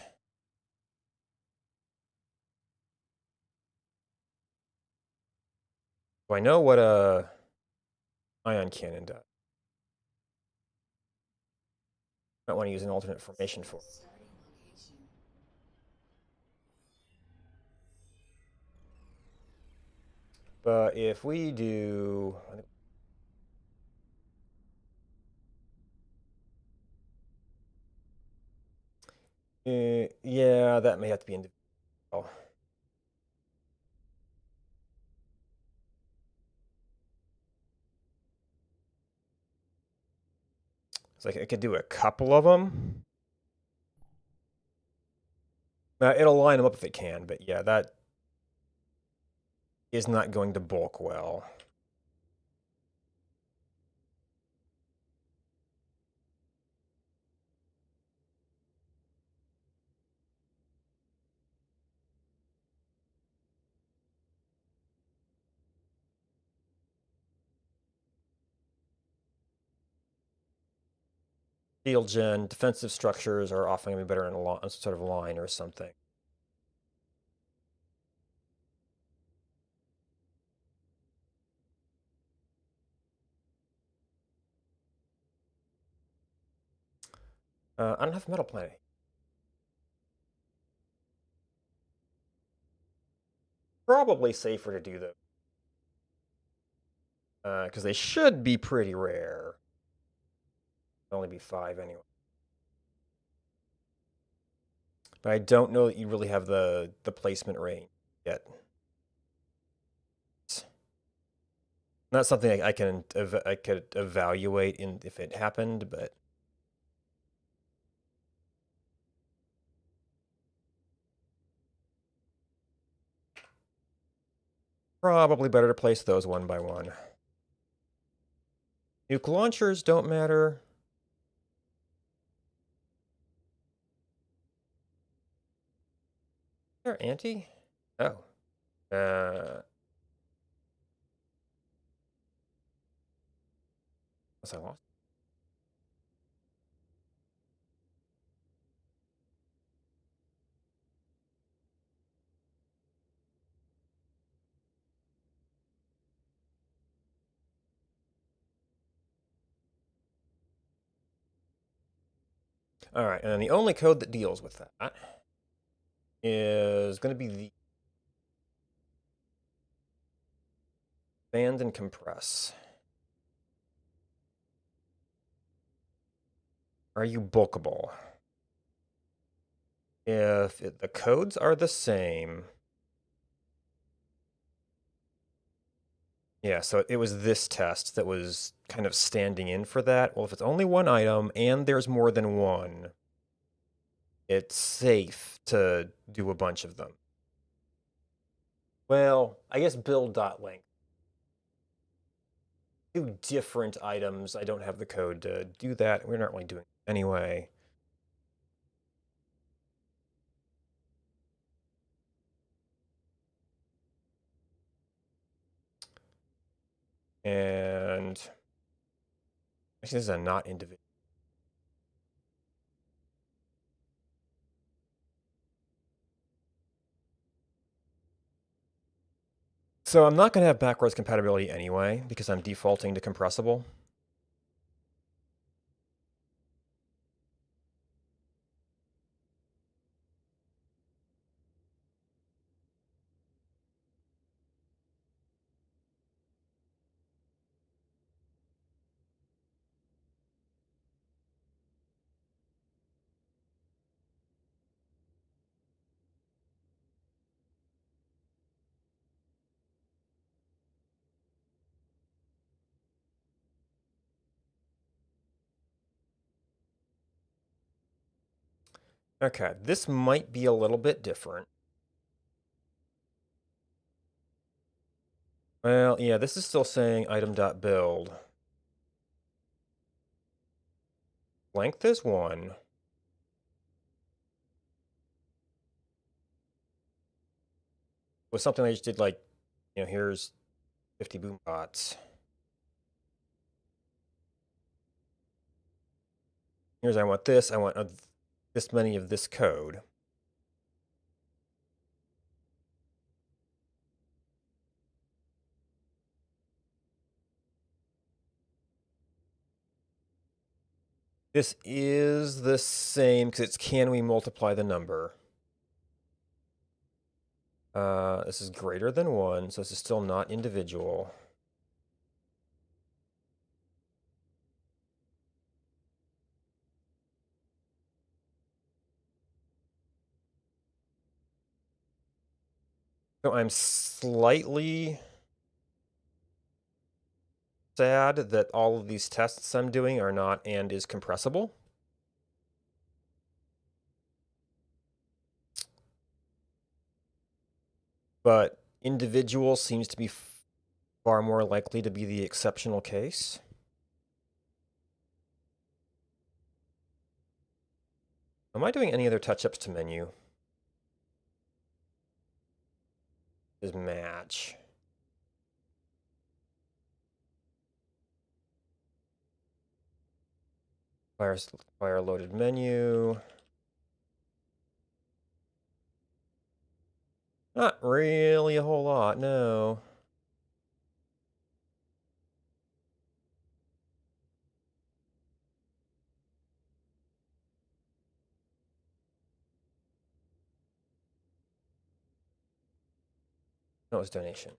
So I know what a ion cannon does. I might want to use an alternate formation for it. But if we do, yeah, that may have to be individual. It's like I could do a couple of them. It'll line them up if it can, but yeah, that is not going to bulk well. Field gen, defensive structures are often going to be better in a sort of line or something. I don't have metal planet. Probably safer to do though. Because they should be pretty rare. Only be 5 anyway. But I don't know that you really have the placement range yet. Not something I could evaluate in if it happened, but probably better to place those one by one. Nuke launchers don't matter. They're anti? Oh. What's I lost? All right, and then the only code that deals with that is going to be the band and compress. Are you bulkable? If the codes are the same. Yeah, so it was this test that was kind of standing in for that. Well, if it's only one item and there's more than one, it's safe to do a bunch of them. Well, I guess build.length. 2 different items. I don't have the code to do that. We're not really doing it anyway. And actually, this is a not individual. So I'm not going to have backwards compatibility anyway because I'm defaulting to compressible. Okay, this might be a little bit different. Well, yeah, this is still saying item.build. Length is 1. Was something I just did like, here's 50 boom bots. Here's I want this. I want this many of this code. This is the same because it's can we multiply the number. This is greater than 1, so this is still not individual. So I'm slightly sad that all of these tests I'm doing are not and is compressible. But individual seems to be far more likely to be the exceptional case. Am I doing any other touch-ups to menu? Is match. Fire loaded menu. Not really a whole lot, no. No, it's donation.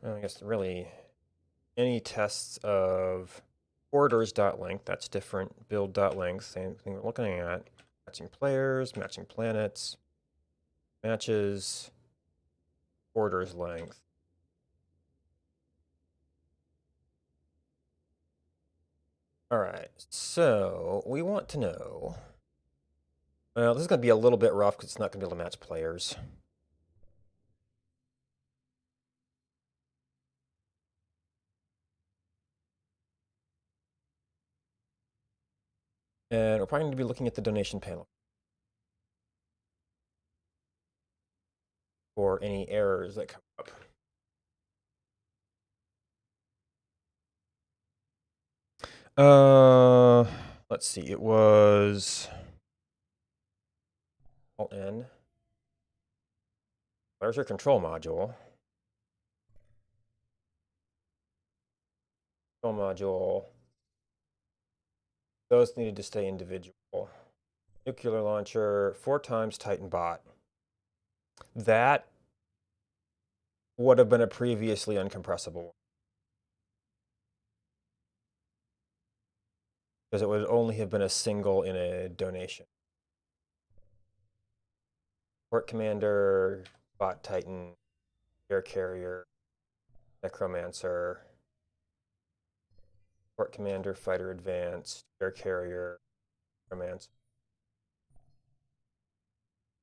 I guess really any tests of orders.length, that's different. Build.length, same thing we're looking at. Matching players, matching planets, matches, orders length. All right, so we want to know. Well, this is going to be a little bit rough because it's not going to be able to match players. And we're probably going to be looking at the donation panel for any errors that come up. Let's see. It was Alt N. There's your control module. Control module. Those needed to stay individual. Nuclear launcher, 4 times Titan bot. That would have been a previously uncompressible one. Because it would only have been a single in a donation. Port commander, bot Titan, air carrier, necromancer, port commander, fighter advanced, air carrier, necromancer.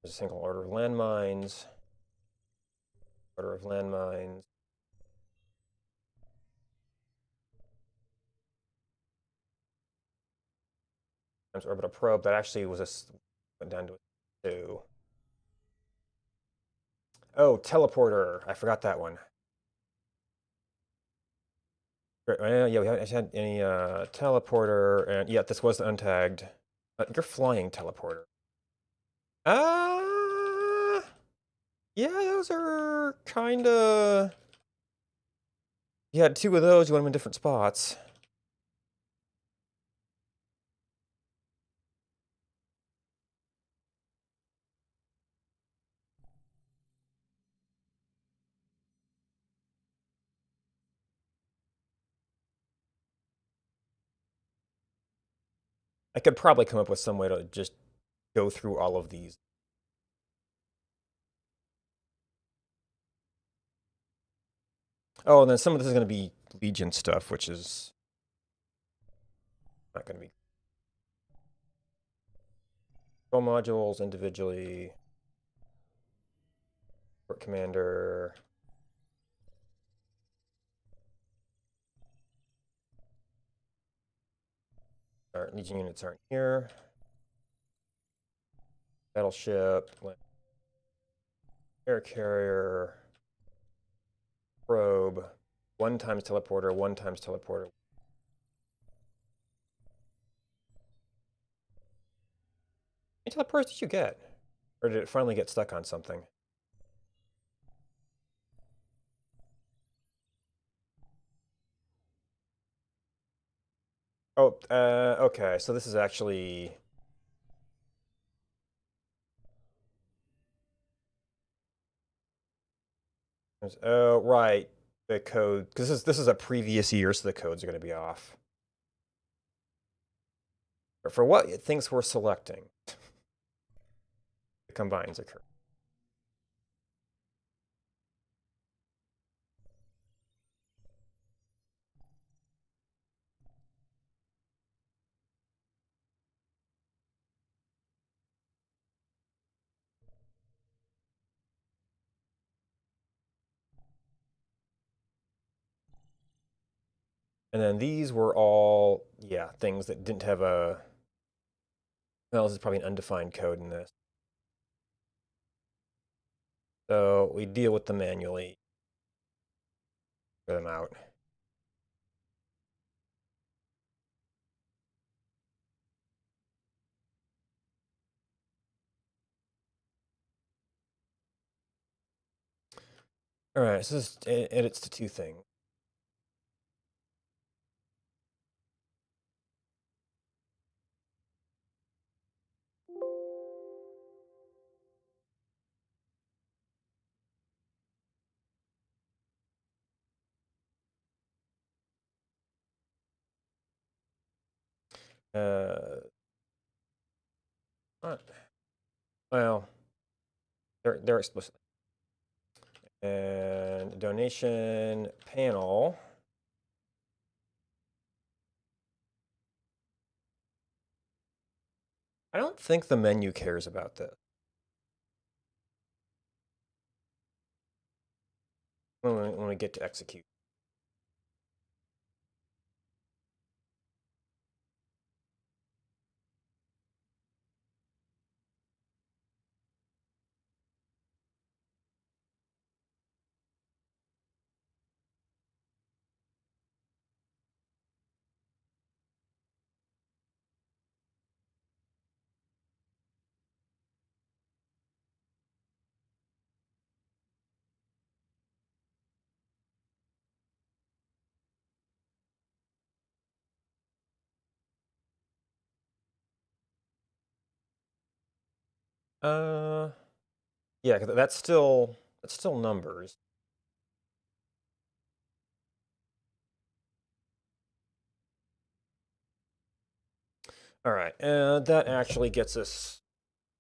There's a single order of landmines, order of landmines. Times orbital probe. That actually was went down to a 2. Oh, teleporter. I forgot that one. Yeah, we haven't had any teleporter, and yeah, this was untagged. You're flying teleporter. Yeah, those are kind of. You had 2 of those. You want them in different spots. I could probably come up with some way to just go through all of these. Oh, and then some of this is going to be Legion stuff, which is not going to be. Control modules individually. Port commander. Our Legion units aren't here. Battleship. Air carrier. Probe. 1 times teleporter. 1 times teleporter. How many teleporters did you get? Or did it finally get stuck on something? Oh, okay. So this is actually. Oh, right. The code, because this is a previous year, so the codes are going to be off. But for what things we're selecting, the combines occur. And then these were all, yeah, things that didn't have a. Well, this is probably an undefined code in this. So we deal with them manually. Figure them out. All right, so this edits to 2 things. What? Well, they're explicit. And donation panel. I don't think the menu cares about this. When we get to execute. Yeah, 'cause that's still numbers. All right, that actually gets us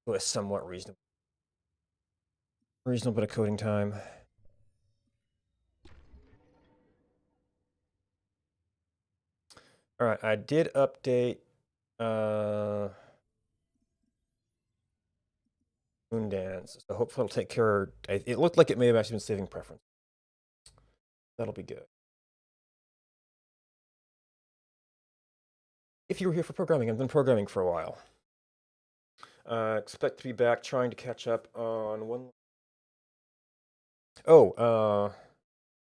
to a somewhat reasonable bit of coding time. All right, I did update Moondance, so hopefully it'll take care. It looked like it may have actually been saving preference. That'll be good. If you were here for programming, I've been programming for a while. Expect to be back trying to catch up on one. Oh,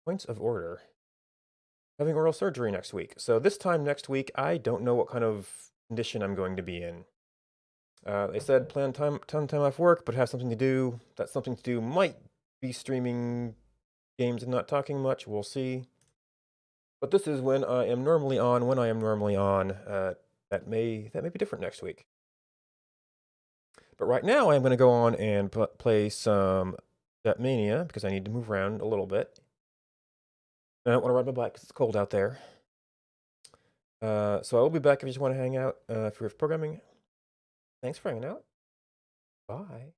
points of order. Having oral surgery next week. So this time next week, I don't know what kind of condition I'm going to be in. They said plan time off work, but have something to do. That something to do might be streaming games and not talking much. We'll see. But this is when I am normally on. When I am normally on, that may be different next week. But right now, I'm going to go on and play some Mania because I need to move around a little bit. I don't want to ride my bike because it's cold out there. So I will be back if you just want to hang out. If you're programming, thanks for hanging out. Bye.